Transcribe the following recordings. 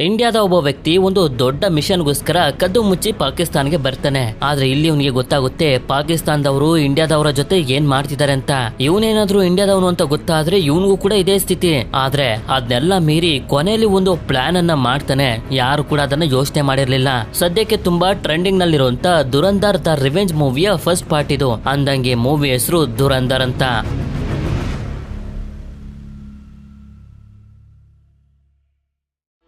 ಇಂಡಿಯಾದ ಒಬ್ಬ ವ್ಯಕ್ತಿ ಒಂದು ದೊಡ್ಡ ಮಿಷನ್ಗೋಸ್ಕರ ಕದ್ದು ಮುಚ್ಚಿ ಪಾಕಿಸ್ತಾನ್ಗೆ ಬರ್ತಾನೆ. ಆದ್ರೆ ಇಲ್ಲಿ ಇವನಿಗೆ ಗೊತ್ತಾಗುತ್ತೆ ಪಾಕಿಸ್ತಾನದವರು ಇಂಡಿಯಾದವರ ಜೊತೆ ಏನ್ ಮಾಡ್ತಿದ್ದಾರೆ ಅಂತ. ಇವನೇನಾದ್ರೂ ಇಂಡಿಯಾದವನು ಅಂತ ಗೊತ್ತಾದ್ರೆ ಇವನಿಗೂ ಕೂಡ ಇದೇ ಸ್ಥಿತಿ. ಆದ್ರೆ ಅದನ್ನೆಲ್ಲ ಮೀರಿ ಕೊನೆಯಲ್ಲಿ ಒಂದು ಪ್ಲಾನ್ ಅನ್ನ ಮಾಡ್ತಾನೆ. ಯಾರು ಕೂಡ ಅದನ್ನ ಯೋಚನೆ ಮಾಡಿರ್ಲಿಲ್ಲ. ಸದ್ಯಕ್ಕೆ ತುಂಬಾ ಟ್ರೆಂಡಿಂಗ್ ನಲ್ಲಿರುವಂತ ದುರಂಧರ್ ದ ರಿವೆಂಜ್ ಮೂವಿಯ ಫಸ್ಟ್ ಪಾರ್ಟ್ ಇದು. ಅಂದಂಗೆ ಮೂವಿ ಹೆಸರು ದುರಂಧರ್ ಅಂತ.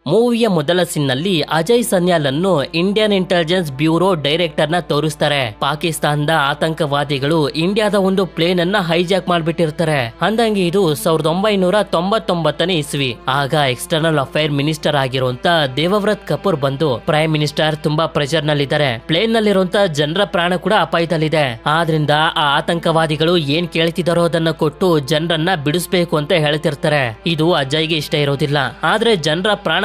ಮೂವಿಯ ಮೊದಲ ಸೀನ್ನಲ್ಲಿ ಅಜಯ್ ಸನ್ಯಾಲ್ ಅನ್ನು ಇಂಡಿಯನ್ ಇಂಟೆಲಿಜೆನ್ಸ್ ಬ್ಯೂರೋ ಡೈರೆಕ್ಟರ್ ನ ತೋರಿಸ್ತಾರೆ. ಪಾಕಿಸ್ತಾನದ ಆತಂಕವಾದಿಗಳು ಇಂಡಿಯಾದ ಒಂದು ಪ್ಲೇನ್ ಅನ್ನ ಹೈಜಾಕ್ ಮಾಡ್ಬಿಟ್ಟಿರ್ತಾರೆ. ಅಂದಂಗೆ ಇದು 1999ನೇ ಇಸ್ವಿ. ಆಗ ಎಕ್ಸ್ಟರ್ನಲ್ ಅಫೇರ್ ಮಿನಿಸ್ಟರ್ ಆಗಿರುವಂತ ದೇವವ್ರತ್ ಕಪೂರ್ ಬಂದು ಪ್ರೈಮ್ ಮಿನಿಸ್ಟರ್ ತುಂಬಾ ಪ್ರೆಷರ್ ನಲ್ಲಿದ್ದಾರೆ, ಪ್ಲೇನ್ ನಲ್ಲಿರುವಂತ ಜನರ ಪ್ರಾಣ ಕೂಡ ಅಪಾಯದಲ್ಲಿದೆ, ಆದ್ರಿಂದ ಆ ಆತಂಕವಾದಿಗಳು ಏನ್ ಕೇಳ್ತಿದಾರೋ ಅದನ್ನ ಕೊಟ್ಟು ಜನರನ್ನ ಬಿಡಿಸ್ಬೇಕು ಅಂತ ಹೇಳ್ತಿರ್ತಾರೆ. ಇದು ಅಜಯ್ಗೆ ಇಷ್ಟ ಇರೋದಿಲ್ಲ. ಆದ್ರೆ ಜನರ ಪ್ರಾಣ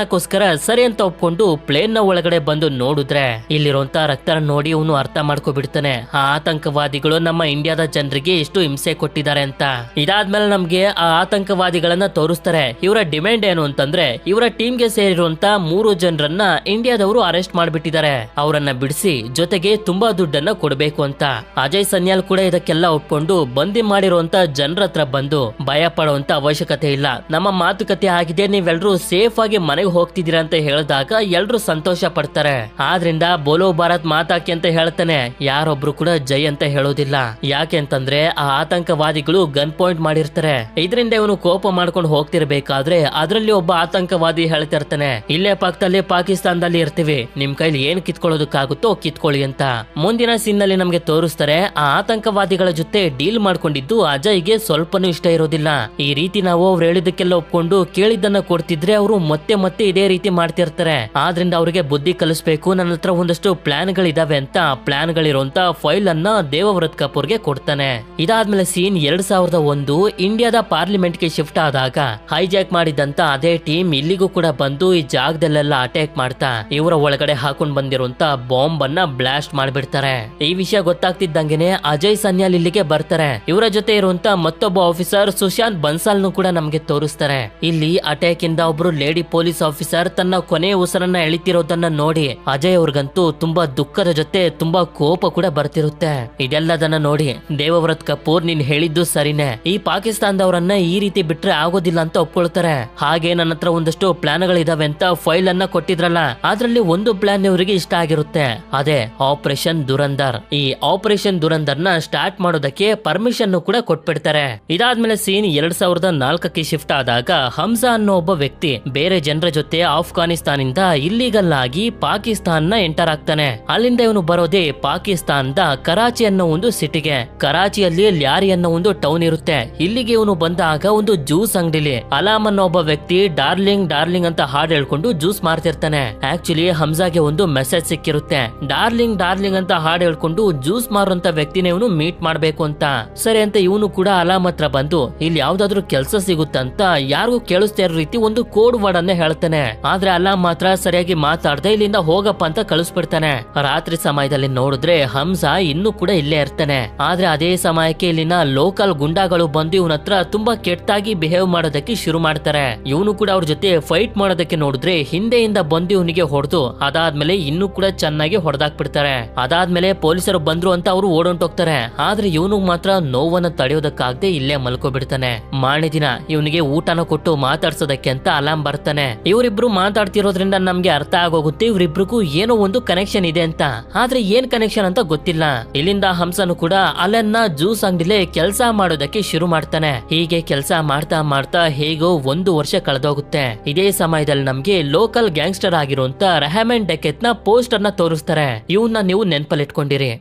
ಸರಿ ಅಂತ ಒಪ್ಕೊಂಡು ಪ್ಲೇನ್ ನ ಒಳಗಡೆ ಬಂದು ನೋಡಿದ್ರೆ ಇಲ್ಲಿರುವಂತ ರಕ್ತ ನೋಡಿ ಇವನು ಅರ್ಥ ಮಾಡ್ಕೊಬಿಡ್ತಾನೆ. ಆ ಆತಂಕವಾದಿಗಳು ನಮ್ಮ ಇಂಡಿಯಾದ ಜನರಿಗೆ ಎಷ್ಟು ಹಿಂಸೆ ಕೊಟ್ಟಿದ್ದಾರೆ ಅಂತ. ಇದಾದ್ಮೇಲೆ ನಮ್ಗೆ ಆ ಆತಂಕವಾದಿಗಳನ್ನ ತೋರಿಸ್ತಾರೆ. ಇವರ ಡಿಮ್ಯಾಂಡ್ ಏನು ಅಂತಂದ್ರೆ ಇವರ ಟೀಮ್ ಗೆ ಸೇರಿರುವಂತ 3 ಜನರನ್ನ ಇಂಡಿಯಾದವರು ಅರೆಸ್ಟ್ ಮಾಡ್ಬಿಟ್ಟಿದ್ದಾರೆ, ಅವರನ್ನ ಬಿಡಿಸಿ ಜೊತೆಗೆ ತುಂಬಾ ದುಡ್ಡನ್ನ ಕೊಡಬೇಕು ಅಂತ. ಅಜಯ್ ಸನ್ಯಾಲ್ ಕೂಡ ಇದಕ್ಕೆಲ್ಲ ಒಪ್ಕೊಂಡು ಬಂದಿ ಮಾಡಿರುವಂತ ಜನರ ಹತ್ರ ಬಂದು ಭಯ ಪಡುವಂತ ಅವಶ್ಯಕತೆ ಇಲ್ಲ, ನಮ್ಮ ಮಾತುಕತೆ ಆಗಿದೆ, ನೀವೆಲ್ಲರೂ ಸೇಫ್ ಆಗಿ ಮನೆಗೆ ಹೋಗ್ತಿದ್ದೀರಾ ಅಂತ ಹೇಳಿದಾಗ ಎಲ್ರು ಸಂತೋಷ ಪಡ್ತಾರೆ. ಆದ್ರಿಂದ ಬೋಲೋ ಭಾರತ್ ಮಾತಾಕಿ ಅಂತ ಹೇಳ್ತಾನೆ. ಯಾರೊಬ್ರು ಕೂಡ ಜೈ ಅಂತ ಹೇಳೋದಿಲ್ಲ. ಯಾಕೆ ಅಂತಂದ್ರೆ ಆ ಆತಂಕವಾದಿಗಳು ಗನ್ ಪಾಯಿಂಟ್ ಮಾಡಿರ್ತಾರೆ. ಇದರಿಂದ ಇವನು ಕೋಪ ಮಾಡ್ಕೊಂಡು ಹೋಗ್ತಿರ್ಬೇಕಾದ್ರೆ ಅದರಲ್ಲಿ ಒಬ್ಬ ಆತಂಕವಾದಿ ಹೇಳ್ತಿರ್ತಾನೆ, ಇಲ್ಲೇ ಪಕ್ಕದಲ್ಲಿ ಪಾಕಿಸ್ತಾನದಲ್ಲಿ ಇರ್ತೀವಿ, ನಿಮ್ ಕೈಲಿ ಏನ್ ಕಿತ್ಕೊಳ್ಳೋದಕ್ಕಾಗುತ್ತೋ ಕಿತ್ಕೊಳ್ಳಿ ಅಂತ. ಮುಂದಿನ ಸೀನ್ ನಲ್ಲಿ ನಮ್ಗೆ ತೋರಿಸ್ತಾರೆ ಆ ಆತಂಕವಾದಿಗಳ ಜೊತೆ ಡೀಲ್ ಮಾಡ್ಕೊಂಡಿದ್ದು ಅಜಯ್ಗೆ ಸ್ವಲ್ಪನೂ ಇಷ್ಟ ಇರೋದಿಲ್ಲ. ಈ ರೀತಿ ನಾವು ಅವ್ರು ಹೇಳಿದಕ್ಕೆಲ್ಲ ಒಪ್ಕೊಂಡು ಕೇಳಿದ್ದನ್ನ ಕೊಡ್ತಿದ್ರೆ ಅವರು ಮತ್ತೆ ಇದೇ ರೀತಿ ಮಾಡ್ತಿರ್ತಾರೆ. ಆದ್ರಿಂದ ಅವರಿಗೆ ಬುದ್ಧಿ ಕಲಿಸ್ಬೇಕು, ನನ್ನ ಹತ್ರ ಒಂದಷ್ಟು ಪ್ಲಾನ್ ಗಳಿದಾವೆ ಅಂತ ಪ್ಲಾನ್ ಗಳಿರುವಂತ ಫೈಲ್ ಅನ್ನ ದೇವವ್ರತ್ ಕಪೂರ್ಗೆ ಕೊಡ್ತಾನೆ. ಇದಾದ್ಮೇಲೆ ಸೀನ್ 2001 ಇಂಡಿಯಾದ ಪಾರ್ಲಿಮೆಂಟ್ ಗೆ ಶಿಫ್ಟ್ ಆದಾಗ ಹೈಜಾಕ್ ಮಾಡಿದಂತ ಅದೇ ಟೀಮ್ ಇಲ್ಲಿಗೂ ಕೂಡ ಬಂದು ಈ ಜಾಗದಲ್ಲೆಲ್ಲ ಅಟ್ಯಾಕ್ ಮಾಡ್ತಾ ಇವರ ಒಳಗಡೆ ಹಾಕೊಂಡ್ ಬಂದಿರುವಂತ ಬಾಂಬ್ ಅನ್ನ ಬ್ಲಾಸ್ಟ್ ಮಾಡ್ಬಿಡ್ತಾರೆ. ಈ ವಿಷಯ ಗೊತ್ತಾಗ್ತಿದ್ದಂಗೆನೆ ಅಜಯ್ ಸನ್ಯಾಲ್ ಇಲ್ಲಿಗೆ ಬರ್ತಾರೆ. ಇವರ ಜೊತೆ ಇರುವಂತ ಮತ್ತೊಬ್ಬ ಆಫೀಸರ್ ಸುಶಾಂತ್ ಬನ್ಸಾಲ್ ಕೂಡ ನಮ್ಗೆ ತೋರಿಸ್ತಾರೆ. ಇಲ್ಲಿ ಅಟ್ಯಾಕ್ ಇಂದ ಒಬ್ರು ಲೇಡಿ ಪೊಲೀಸ್ ಆಫೀಸರ್ ತನ್ನ ಕೊನೆಯ ಉಸಿರನ್ನ ಎಳಿತಿರೋದನ್ನ ನೋಡಿ ಅಜಯ್ ಅವ್ರಿಗಂತೂ ತುಂಬಾ ದುಃಖದ ಜೊತೆ ತುಂಬಾ ಕೋಪ ಕೂಡ ಬರ್ತಿರುತ್ತೆ. ಇದೆಲ್ಲದನ್ನ ನೋಡಿ ದೇವವ್ರತ್ ಕಪೂರ್ ನೀನ್ ಹೇಳಿದ್ದು ಸರಿನೇ, ಈ ಪಾಕಿಸ್ತಾನದವರನ್ನ ಈ ರೀತಿ ಬಿಟ್ರೆ ಆಗೋದಿಲ್ಲ ಅಂತ ಒಪ್ಕೊಳ್ತಾರೆ. ಹಾಗೆ ನನ್ನ ಹತ್ರ ಒಂದಷ್ಟು ಪ್ಲಾನ್ ಗಳಿದಾವೆ ಅಂತ ಫೈಲ್ ಅನ್ನ ಕೊಟ್ಟಿದ್ರಲ್ಲ, ಅದ್ರಲ್ಲಿ ಒಂದು ಪ್ಲಾನ್ ಇವರಿಗೆ ಇಷ್ಟ ಆಗಿರುತ್ತೆ, ಅದೇ ಆಪರೇಷನ್ ದುರಂಧರ್. ಈ ಆಪರೇಷನ್ ದುರಂಧರ್ ನ ಸ್ಟಾರ್ಟ್ ಮಾಡೋದಕ್ಕೆ ಪರ್ಮಿಷನ್ ಕೂಡ ಕೊಟ್ಬಿಡ್ತಾರೆ. ಇದಾದ್ಮೇಲೆ ಸೀನ್ 2004ಕ್ಕೆ ಶಿಫ್ಟ್ ಆದಾಗ ಹಮ್ಜಾ ಅನ್ನೋ ಒಬ್ಬ ವ್ಯಕ್ತಿ ಬೇರೆ ಜನರ ಜೊತೆ ಆಫ್ಘಾನಿಸ್ತಾನಿಂದ ಇಲ್ಲಿಗಲ್ ಆಗಿ ಪಾಕಿಸ್ತಾನ ಎಂಟರ್ ಆಗ್ತಾನೆ. ಅಲ್ಲಿಂದ ಇವನು ಬರೋದೇ ಪಾಕಿಸ್ತಾನದ ಕರಾಚಿ ಅನ್ನೋ ಒಂದು ಸಿಟಿಗೆ. ಕರಾಚಿಯಲ್ಲಿ ಲ್ಯಾರಿ ಅನ್ನೋ ಒಂದು ಟೌನ್ ಇರುತ್ತೆ. ಇಲ್ಲಿಗೆ ಇವನು ಬಂದಾಗ ಒಂದು ಜ್ಯೂಸ್ ಅಂಗಡಿಲಿ ಅಲಾಮ್ ಅನ್ನೋ ಒಬ್ಬ ವ್ಯಕ್ತಿ ಡಾರ್ಲಿಂಗ್ ಡಾರ್ಲಿಂಗ್ ಅಂತ ಹಾಡು ಹೇಳ್ಕೊಂಡು ಜ್ಯೂಸ್ ಮಾರ್ತಿರ್ತಾನೆ. ಆಕ್ಚುಲಿ ಹಮ್ಜಾಗೆ ಒಂದು ಮೆಸೇಜ್ ಸಿಕ್ಕಿರುತ್ತೆ, ಡಾರ್ಲಿಂಗ್ ಡಾರ್ಲಿಂಗ್ ಅಂತ ಹಾಡು ಹೇಳ್ಕೊಂಡು ಜ್ಯೂಸ್ ಮಾರುವಂತ ವ್ಯಕ್ತಿನ ಇವನು ಮೀಟ್ ಮಾಡ್ಬೇಕು ಅಂತ. ಸರಿ ಅಂತ ಇವನು ಕೂಡ ಅಲಾಮ್ ಹತ್ರ ಬಂದು ಇಲ್ಲಿ ಯಾವ್ದಾದ್ರು ಕೆಲಸ ಸಿಗುತ್ತಂತ ಯಾರಿಗೂ ಕೇಳಿಸ್ತಾ ಇರೋ ರೀತಿ ಒಂದು ಕೋಡ್ ವರ್ಡ್ ಅನ್ನ ಹೇಳ್ತಾನೆ. ಆದ್ರೆ ಅಲಾಮ್ ಮಾತ್ರ ಸರಿಯಾಗಿ ಮಾತಾಡದೆ ಇಲ್ಲಿಂದ ಹೋಗಪ್ಪ ಅಂತ ಕಳಿಸ್ಬಿಡ್ತಾನೆ. ರಾತ್ರಿ ಸಮಯದಲ್ಲಿ ನೋಡಿದ್ರೆ ಹಮ್ಜಾ ಇನ್ನೂ ಕೂಡ ಇಲ್ಲೇ ಇರ್ತಾನೆ. ಆದ್ರೆ ಅದೇ ಸಮಯಕ್ಕೆ ಇಲ್ಲಿನ ಲೋಕಲ್ ಗುಂಡಾಗಳು ಬಂದು ಇವನ ಹತ್ರ ತುಂಬಾ ಕೆಟ್ಟಾಗಿ ಬಿಹೇವ್ ಮಾಡೋದಕ್ಕೆ ಶುರು ಮಾಡ್ತಾರೆ. ಇವನು ಕೂಡ ಅವ್ರ ಜೊತೆ ಫೈಟ್ ಮಾಡೋದಕ್ಕೆ ನೋಡಿದ್ರೆ ಹಿಂದೆಯಿಂದ ಬಂದು ಇವನಿಗೆ ಹೊಡೆದು ಅದಾದ್ಮೇಲೆ ಇನ್ನೂ ಕೂಡ ಚೆನ್ನಾಗಿ ಹೊಡೆದಾಕ್ಬಿಡ್ತಾರೆ. ಅದಾದ್ಮೇಲೆ ಪೊಲೀಸರು ಬಂದ್ರು ಅಂತ ಅವರು ಓಡೊಂಟೋಗ್ತಾರೆ. ಆದ್ರೆ ಇವನು ಮಾತ್ರ ನೋವನ್ನ ತಡೆಯೋದಕ್ಕಾಗದೆ ಇಲ್ಲೇ ಮಲ್ಕೋಬಿಡ್ತಾನೆ. ಮಾರನೇ ದಿನ ಇವನಿಗೆ ಊಟನ ಕೊಟ್ಟು ಮಾತಾಡ್ಸೋದಕ್ಕೆ ಅಂತ ಅಲಾಮ್ ಬರ್ತಾನೆ. ಇವರಿಬ್ರು ಮಾತಾಡ್ತಿರೋದ್ರಿಂದ ನಮ್ಗೆ ಅರ್ಥ ಆಗೋಗುತ್ತೆ ಇವರಿಬ್ರಿಗೂ ಏನೋ ಒಂದು ಕನೆಕ್ಷನ್ ಇದೆ ಅಂತ. ಆದ್ರೆ ಏನ್ ಕನೆಕ್ಷನ್ ಅಂತ ಗೊತ್ತಿಲ್ಲ. ಇಲ್ಲಿಂದ ಹಂಸನು ಕೂಡ ಅಲ್ಲನ್ನ ಜ್ಯೂಸ್ ಅಂಗಡಿಲೆ ಕೆಲಸ ಮಾಡೋದಕ್ಕೆ ಶುರು ಮಾಡ್ತಾನೆ. ಹೀಗೆ ಕೆಲಸ ಮಾಡ್ತಾ ಮಾಡ್ತಾ ಹೇಗೋ 1 ವರ್ಷ ಕಳೆದೋಗುತ್ತೆ. ಇದೇ ಸಮಯದಲ್ಲಿ ನಮ್ಗೆ ಲೋಕಲ್ ಗ್ಯಾಂಗ್ಸ್ಟರ್ ಆಗಿರುವಂತ ರೆಹಮಾನ್ ಡಕೆತ್ ನ ಪೋಸ್ಟರ್ ನ ತೋರಿಸ್ತಾರೆ. ಇವನ್ನ ನೀವು ನೆನಪಲ್ಲಿಟ್ಕೊಂಡಿರಿ.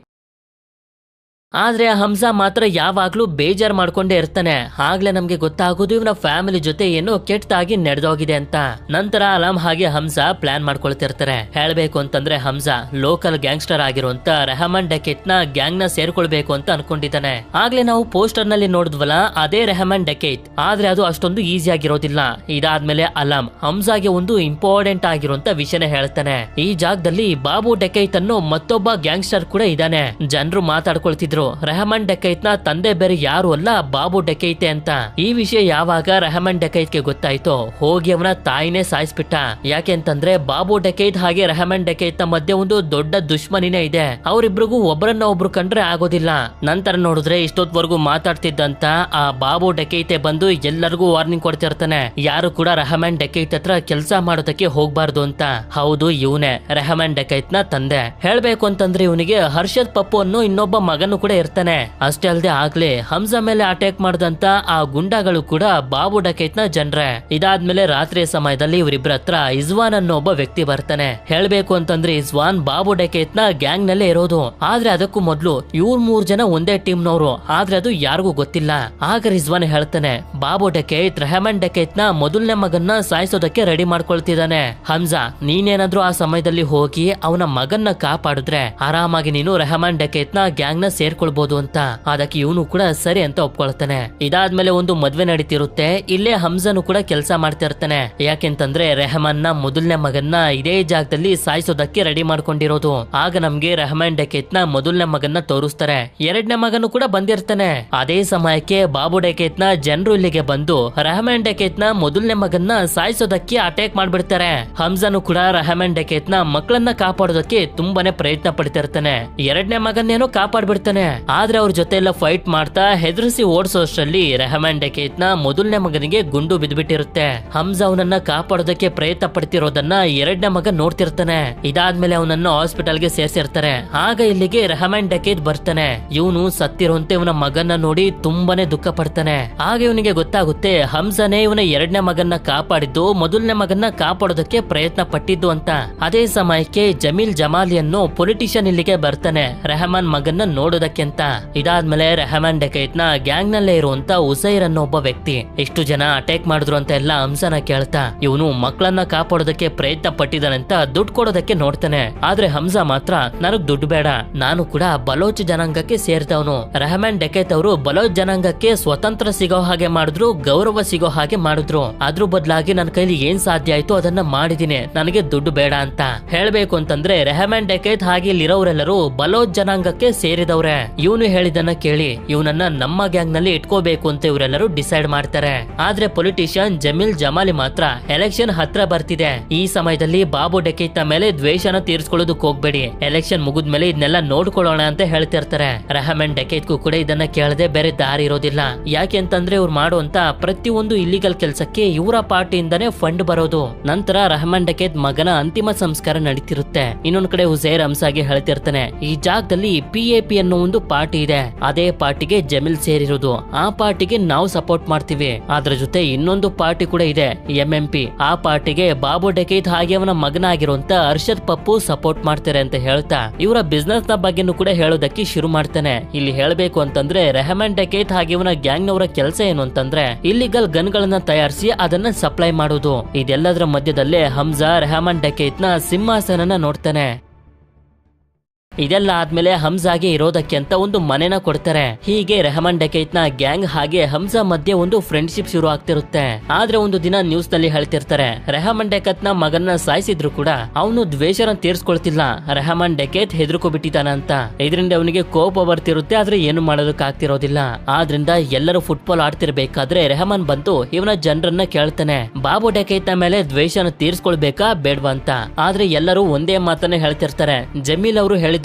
ಆದ್ರೆ ಹಂಸಾ ಮಾತ್ರ ಯಾವಾಗ್ಲೂ ಬೇಜಾರ್ ಮಾಡ್ಕೊಂಡೇ ಇರ್ತಾನೆ. ಆಗ್ಲೇ ನಮ್ಗೆ ಗೊತ್ತಾಗೋದು ಇವನ ಫ್ಯಾಮಿಲಿ ಜೊತೆ ಏನೋ ಕೆಟ್ಟದಾಗಿ ನಡೆದೋಗಿದೆ ಅಂತ. ನಂತರ ಅಲಾಮ್ ಹಾಗೆ ಹಂಸಾ ಪ್ಲಾನ್ ಮಾಡ್ಕೊಳ್ತಿರ್ತಾರೆ. ಹೇಳ್ಬೇಕು ಅಂತಂದ್ರೆ ಹಂಸಾ ಲೋಕಲ್ ಗ್ಯಾಂಗ್ಸ್ಟರ್ ಆಗಿರುವಂತ ರೆಹಮಾನ್ ಡಕೆತ್ ನ ಗ್ಯಾಂಗ್ ನ ಸೇರ್ಕೊಳ್ಬೇಕು ಅಂತ ಅನ್ಕೊಂಡಿದ್ದಾನೆ. ಆಗ್ಲೇ ನಾವು ಪೋಸ್ಟರ್ ನಲ್ಲಿ ನೋಡಿದ್ವಲ್ಲ ಅದೇ ರೆಹಮಾನ್ ಡಕೆತ್. ಆದ್ರೆ ಅದು ಅಷ್ಟೊಂದು ಈಸಿ ಆಗಿರೋದಿಲ್ಲ. ಇದಾದ್ಮೇಲೆ ಅಲಾಮ್ ಹಂಸಾಗೆ ಒಂದು ಇಂಪಾರ್ಟೆಂಟ್ ಆಗಿರುವಂತ ವಿಷಯನ ಹೇಳ್ತಾನೆ. ಈ ಜಾಗದಲ್ಲಿ ಬಾಬು ಡಕೆತ್ ಅನ್ನೋ ಮತ್ತೊಬ್ಬ ಗ್ಯಾಂಗ್ಸ್ಟರ್ ಕೂಡ ಇದ್ದಾನೆ. ಜನರು ಮಾತಾಡ್ಕೊಳ್ತಿದ್ರು ಹೇಳಿದ್ರು ರೆಹಮಾನ್ ಡೆಕೈತ್ ನ ತಂದೆ ಬೇರೆ ಯಾರು ಅಲ್ಲ ಬಾಬು ಡೆಕೈತೆ ಅಂತ. ಈ ವಿಷಯ ಯಾವಾಗ ರೆಹಮಾನ್ ಡೆಕೈತ್ ಗೆ ಗೊತ್ತಾಯ್ತೋ ಹೋಗಿ ಅವನ ತಾಯಿನೇ ಸಾಯಿಸ್ಬಿಟ್ಟ. ಯಾಕೆಂತಂದ್ರೆ ಬಾಬು ಡೆಕೈತ್ ಹಾಗೆ ರೆಹಮಾನ್ ಡೆಕೈತ್ ನ ಮಧ್ಯೆ ಒಂದು ದೊಡ್ಡ ದುಶ್ಮನಿನೇ ಇದೆ. ಅವರಿಬ್ರಿಗೂ ಒಬ್ಬರನ್ನ ಒಬ್ರು ಕಂಡ್ರೆ ಆಗೋದಿಲ್ಲ. ನಂತರ ನೋಡಿದ್ರೆ ಇಷ್ಟೊತ್ವರೆಗೂ ಮಾತಾಡ್ತಿದ್ದಂತ ಆ ಬಾಬು ಡೆಕೈತೆ ಬಂದು ಎಲ್ಲರಿಗೂ ವಾರ್ನಿಂಗ್ ಕೊಡ್ತಿರ್ತಾನೆ, ಯಾರು ಕೂಡ ರೆಹಮಾನ್ ಡೆಕೈತ್ ಹತ್ರ ಕೆಲಸ ಮಾಡೋದಕ್ಕೆ ಹೋಗ್ಬಾರ್ದು ಅಂತ. ಹೌದು, ಇವನೇ ರೆಹಮಾನ್ ಡೆಕೈತ್ ನ ತಂದೆ. ಹೇಳ್ಬೇಕು ಅಂತಂದ್ರೆ ಇವನಿಗೆ ಹರ್ಷದ್ ಪಪ್ಪು ಅನ್ನೋ ಇನ್ನೊಬ್ಬ ಮಗನು ಕೂಡ ಇರ್ತಾನೆ. ಅಷ್ಟೇ ಅಲ್ಲದೆ ಆಗ್ಲೇ ಹಂಸಾ ಮೇಲೆ ಅಟ್ಯಾಕ್ ಮಾಡಿದಂತ ಆ ಗುಂಡಾಗಳು ಕೂಡ ಬಾಬು ಡೆಕೈತ್ ನ ಜನರೇ. ಇದಾದ್ಮೇಲೆ ರಾತ್ರಿಯ ಸಮಯದಲ್ಲಿ ಇವರಿಬ್ಬರ ಹತ್ರ ಇಜ್ವಾನ್ ಅನ್ನೋ ಒಬ್ಬ ವ್ಯಕ್ತಿ ಬರ್ತಾನೆ. ಹೇಳ್ಬೇಕು ಅಂತಂದ್ರೆ ಇಜ್ವಾನ್ ಬಾಬು ಡೆಕೈತ್ ನ ಗ್ಯಾಂಗ್ ನಲ್ಲೇ ಇರೋದು. ಆದ್ರೆ ಅದಕ್ಕೂ ಮೊದ್ಲು ಇವ್ರ 3 ಜನ ಒಂದೇ ಟೀಮ್ ನವರು, ಆದ್ರೆ ಅದು ಯಾರಿಗೂ ಗೊತ್ತಿಲ್ಲ. ಆಗ ರಿಜ್ವಾನ್ ಹೇಳ್ತಾನೆ, ಬಾಬು ಡೆಕೈತ್ ರೆಹಮಾನ್ ಡೆಕೈತ್ ನ ಮೊದಲನೇ ಮಗನ್ನ ಸಾಯಿಸೋದಕ್ಕೆ ರೆಡಿ ಮಾಡ್ಕೊಳ್ತಿದ್ದಾನೆ. ಹಂಸಾ, ನೀನೇನಾದ್ರೂ ಆ ಸಮಯದಲ್ಲಿ ಹೋಗಿ ಅವನ ಮಗನ್ನ ಕಾಪಾಡಿದ್ರೆ ಆರಾಮಾಗಿ ನೀನು ರೆಹಮಾನ್ ಡೆಕೈತ್ ನ ಗ್ಯಾಂಗ್ ನ ಸೇರ್ಕೊಳ್ಬಹುದು ಅಂತ. ಅದಕ್ಕೆ ಇವನು ಕೂಡ ಸರಿ ಅಂತ ಒಪ್ಕೊಳ್ತಾನೆ. ಇದಾದ್ಮೇಲೆ ಒಂದು ಮದ್ವೆ ನಡೀತಿರುತ್ತೆ. ಇಲ್ಲೇ ಹಂಸನು ಕೂಡ ಕೆಲಸ ಮಾಡ್ತಾ ಇರ್ತಾನೆ. ಯಾಕೆಂತಂದ್ರೆ ರೆಹಮಾನ್ ನ ಮೊದಲನೇ ಮಗನ್ನ ಇದೇ ಜಾಗದಲ್ಲಿ ಸಾಯಿಸೋದಕ್ಕೆ ರೆಡಿ ಮಾಡ್ಕೊಂಡಿರೋದು. ಆಗ ನಮ್ಗೆ ರೆಹಮಾನ್ ಡೆಕೈತ್ ನ ಮೊದಲನೇ ಮಗನ್ನ ತೋರಿಸ್ತಾರೆ. 2ನೇ ಮಗನು ಕೂಡ ಬಂದಿರ್ತಾನೆ. ಅದೇ ಸಮಯಕ್ಕೆ ಬಾಬು ಡೆಕೈತ್ ನ ಜನರು ಇಲ್ಲಿಗೆ ಬಂದು ರೆಹಮಾನ್ ಡೆಕೈತ್ ನ ಮೊದಲನೇ ಮಗನ್ನ ಸಾಯಿಸೋದಕ್ಕೆ ಅಟ್ಯಾಕ್ ಮಾಡ್ಬಿಡ್ತಾರೆ. ಹಂಸನು ಕೂಡ ರೆಹಮಾನ್ ಡೆಕೈತ್ ನ ಮಕ್ಕಳನ್ನ ಕಾಪಾಡೋದಕ್ಕೆ ತುಂಬಾನೇ ಪ್ರಯತ್ನ ಪಡ್ತಿರ್ತಾನೆ. 2ನೇ ಮಗನ್ನೇನೋ ಕಾಪಾಡ್ಬಿಡ್ತಾನೆ. ಆದ್ರೆ ಅವ್ರ ಜೊತೆ ಎಲ್ಲ ಫೈಟ್ ಮಾಡ್ತಾ ಹೆದರಿಸಿ ಓಡಿಸೋಷ್ಟರಲ್ಲಿ ರೆಹಮಾನ್ ಡೆಕೈತ್ ನ ಮೊದಲನೇ ಮಗನಿಗೆ ಗುಂಡು ಬಿದ್ಬಿಟ್ಟಿರುತ್ತೆ. ಹಂಸಾ ಅವನನ್ನ ಕಾಪಾಡೋದಕ್ಕೆ ಪ್ರಯತ್ನ ಪಡ್ತಿರೋದನ್ನ 2ನೇ ಮಗ ನೋಡ್ತಿರ್ತಾನೆ. ಇದಾದ್ಮೇಲೆ ಅವನನ್ನ ಹಾಸ್ಪಿಟಲ್ಗೆ ಸೇರ್ಸಿರ್ತಾರೆ. ಆಗ ಇಲ್ಲಿಗೆ ರೆಹಮಾನ್ ಡೆಕೈತ್ ಬರ್ತಾನೆ. ಇವನು ಸತ್ತಿರುವಂತೆ ಇವನ ಮಗನ್ನ ನೋಡಿ ತುಂಬಾನೇ ದುಃಖ ಪಡ್ತಾನೆ. ಆಗ ಇವನಿಗೆ ಗೊತ್ತಾಗುತ್ತೆ ಹಂಸನೇ ಇವನ 2ನೇ ಮಗನ್ನ ಕಾಪಾಡಿದ್ದು ಮೊದಲನೇ ಮಗನ್ನ ಕಾಪಾಡೋದಕ್ಕೆ ಪ್ರಯತ್ನ ಪಟ್ಟಿದ್ದು ಅಂತ. ಅದೇ ಸಮಯಕ್ಕೆ ಜಮೀಲ್ ಜಮಾಲಿ ಅನ್ನೋ ಪೊಲಿಟಿಷಿಯನ್ ಇಲ್ಲಿಗೆ ಬರ್ತಾನೆ ರೆಹಮಾನ್ ಮಗನ್ನ ನೋಡೋದಕ್ಕೆ ಅಂತ. ಇದಾದ್ಮೇಲೆ ರೆಹಮಾನ್ ಡೆಕೈತ್ ನ ಗ್ಯಾಂಗ್ ನಲ್ಲೇ ಇರುವಂತ ಉಸೈರ್ ಅನ್ನೋ ಒಬ್ಬ ವ್ಯಕ್ತಿ ಎಷ್ಟು ಜನ ಅಟ್ಯಾಕ್ ಮಾಡಿದ್ರು ಅಂತ ಎಲ್ಲ ಹಂಸನ ಕೇಳ್ತಾ ಇವನು ಮಕ್ಕಳನ್ನ ಕಾಪಾಡೋದಕ್ಕೆ ಪ್ರಯತ್ನ ಪಟ್ಟಿದ್ದಾನಂತ ದುಡ್ಡು ಕೊಡೋದಕ್ಕೆ ನೋಡ್ತಾನೆ. ಆದ್ರೆ ಹಂಸಾ ಮಾತ್ರ ನನಗ್ ದುಡ್ಡು ಬೇಡ, ನಾನು ಕೂಡ ಬಲೋಚ್ ಜನಾಂಗಕ್ಕೆ ಸೇರಿದವನು. ರೆಹಮಾನ್ ಡೆಕೈತ್ ಅವರು ಬಲೋಚ್ ಜನಾಂಗಕ್ಕೆ ಸ್ವತಂತ್ರ ಸಿಗೋ ಹಾಗೆ ಮಾಡಿದ್ರು, ಗೌರವ ಸಿಗೋ ಹಾಗೆ ಮಾಡಿದ್ರು. ಅದ್ರ ಬದಲಾಗಿ ನನ್ನ ಕೈಲಿ ಏನ್ ಸಾಧ್ಯ ಆಯ್ತು ಅದನ್ನ ಮಾಡಿದೀನಿ, ನನಗೆ ದುಡ್ಡು ಬೇಡ ಅಂತ. ಹೇಳ್ಬೇಕು ಅಂತಂದ್ರೆ ರೆಹಮಾನ್ ಡೆಕೈತ್ ಹಾಗೆ ಇಲ್ಲಿರೋರೆಲ್ಲರೂ ಬಲೋಚ್ ಜನಾಂಗಕ್ಕೆ ಸೇರಿದವ್ರೆ. ಇವನು ಹೇಳಿದನ್ನ ಕೇಳಿ ಇವನನ್ನ ನಮ್ಮ ಗ್ಯಾಂಗ್ ನಲ್ಲಿ ಇಟ್ಕೋಬೇಕು ಅಂತ ಇವರೆಲ್ಲರೂ ಡಿಸೈಡ್ ಮಾಡ್ತಾರೆ. ಆದ್ರೆ ಪೊಲಿಟಿಷಿಯನ್ ಜಮೀಲ್ ಜಮಾಲಿ ಮಾತ್ರ ಎಲೆಕ್ಷನ್ ಹತ್ರ ಬರ್ತಿದೆ, ಈ ಸಮಯದಲ್ಲಿ ಬಾಬು ಡೆಕೈತ್ ಮೇಲೆ ದ್ವೇಷನ ತೀರ್ಸ್ಕೊಳ್ಳೋದಕ್ಕೆ ಹೋಗ್ಬೇಡಿ, ಎಲೆಕ್ಷನ್ ಮುಗಿದ್ಮೇಲೆ ಇದನ್ನೆಲ್ಲ ನೋಡ್ಕೊಳ್ಳೋಣ ಅಂತ ಹೇಳ್ತಿರ್ತಾರೆ. ರೆಹಮಾನ್ ಡೆಕೈತ್ಗೂ ಕೂಡ ಇದನ್ನ ಕೇಳದೆ ಬೇರೆ ದಾರಿ ಇರೋದಿಲ್ಲ. ಯಾಕೆ ಅಂತಂದ್ರೆ ಇವ್ರು ಮಾಡುವಂತ ಪ್ರತಿಯೊಂದು ಇಲ್ಲಿಗಲ್ ಕೆಲಸಕ್ಕೆ ಇವರ ಪಾರ್ಟಿಯಿಂದಾನೇ ಫಂಡ್ ಬರೋದು. ನಂತರ ರೆಹಮಾನ್ ಡೆಕೈತ್ ಮಗನ ಅಂತಿಮ ಸಂಸ್ಕಾರ ನಡೀತಿರುತ್ತೆ. ಇನ್ನೊಂದ್ ಕಡೆ ಉಸೈರ್ ಹಂಸಾಗೆ ಹೇಳ್ತಿರ್ತಾನೆ, ಈ ಜಾಗದಲ್ಲಿ PAP ಅನ್ನೋ ಒಂದು ಪಾರ್ಟಿ ಇದೆ, ಅದೇ ಪಾರ್ಟಿಗೆ ಜಮೀಲ್ ಸೇರಿರೋದು, ಆ ಪಾರ್ಟಿಗೆ ನಾವು ಸಪೋರ್ಟ್ ಮಾಡ್ತೀವಿ. ಅದ್ರ ಜೊತೆ ಇನ್ನೊಂದು ಪಾರ್ಟಿ ಕೂಡ ಇದೆ MMP, ಆ ಪಾರ್ಟಿಗೆ ಬಾಬು ಡೆಕೈತ್ ಹಾಗೆ ಅವನ ಮಗನಾಗಿರುವಂತ ಹರ್ಷದ್ ಪಪ್ಪು ಸಪೋರ್ಟ್ ಮಾಡ್ತಾರೆ ಅಂತ ಹೇಳ್ತಾ ಇವರ ಬಿಸ್ನೆಸ್ ನ ಬಗ್ಗೆನೂ ಕೂಡ ಹೇಳೋದಕ್ಕೆ ಶುರು ಮಾಡ್ತಾನೆ. ಇಲ್ಲಿ ಹೇಳ್ಬೇಕು ಅಂತಂದ್ರೆ ರೆಹಮಾನ್ ಡೆಕೈತ್ ಹಾಗೆ ಇವನ ಗ್ಯಾಂಗ್ ನವರ ಕೆಲಸ ಏನು ಅಂತಂದ್ರೆ ಇಲ್ಲಿಗಲ್ ಗನ್ ಗಳನ್ನ ತಯಾರಿಸಿ ಅದನ್ನ ಸಪ್ಲೈ ಮಾಡೋದು. ಇದೆಲ್ಲದರ ಮಧ್ಯದಲ್ಲೇ ಹಂಸಾ ರೆಹಮಾನ್ ಡೆಕೈತ್ ನ ಸಿಂಹಾಸನನ ನೋಡ್ತಾನೆ. ಇದೆಲ್ಲ ಆದ್ಮೇಲೆ ಹಂಸಾಗೆ ಇರೋದಕ್ಕೆ ಅಂತ ಒಂದು ಮನೆನ ಕೊಡ್ತಾರೆ. ಹೀಗೆ ರೆಹಮಾನ್ ಡೆಕೈತ್ ನ ಗ್ಯಾಂಗ್ ಹಾಗೆ ಹಂಸಾ ಮಧ್ಯೆ ಒಂದು ಫ್ರೆಂಡ್ಶಿಪ್ ಶುರು ಆಗ್ತಿರುತ್ತೆ. ಆದ್ರೆ ಒಂದು ದಿನ ನ್ಯೂಸ್ ನಲ್ಲಿ ಹೇಳ್ತಿರ್ತಾರೆ ರೆಹಮಾನ್ ಡೆಕೈತ್ ನ ಮಗನ್ನ ಸಾಯಿಸಿದ್ರು ಕೂಡ ಅವನು ದ್ವೇಷನ ತೀರ್ಸ್ಕೊಳ್ತಿಲ್ಲ, ರೆಹಮಾನ್ ಡೆಕೈತ್ ಹೆದರ್ಕೊಬಿಟ್ಟಿದ್ದಾನ ಅಂತ. ಇದರಿಂದ ಅವನಿಗೆ ಕೋಪ ಬರ್ತಿರುತ್ತೆ, ಆದ್ರೆ ಏನು ಮಾಡೋದಕ್ಕೆ ಆಗ್ತಿರೋದಿಲ್ಲ. ಆದ್ರಿಂದ ಎಲ್ಲರೂ ಫುಟ್ಬಾಲ್ ಆಡ್ತಿರ್ಬೇಕಾದ್ರೆ ರೆಹಮಾನ್ ಬಂದು ಇವನ ಜನರನ್ನ ಕೇಳ್ತಾನೆ, ಬಾಬು ಡೆಕೈತ್ ನ ಮೇಲೆ ದ್ವೇಷನ ತೀರ್ಸ್ಕೊಳ್ಬೇಕಾ ಬೇಡ್ವಾ ಅಂತ. ಆದ್ರೆ ಎಲ್ಲರೂ ಒಂದೇ ಮಾತನ್ನ ಹೇಳ್ತಿರ್ತಾರೆ, ಜಮೀಲ್ ಅವರು ಹೇಳಿದ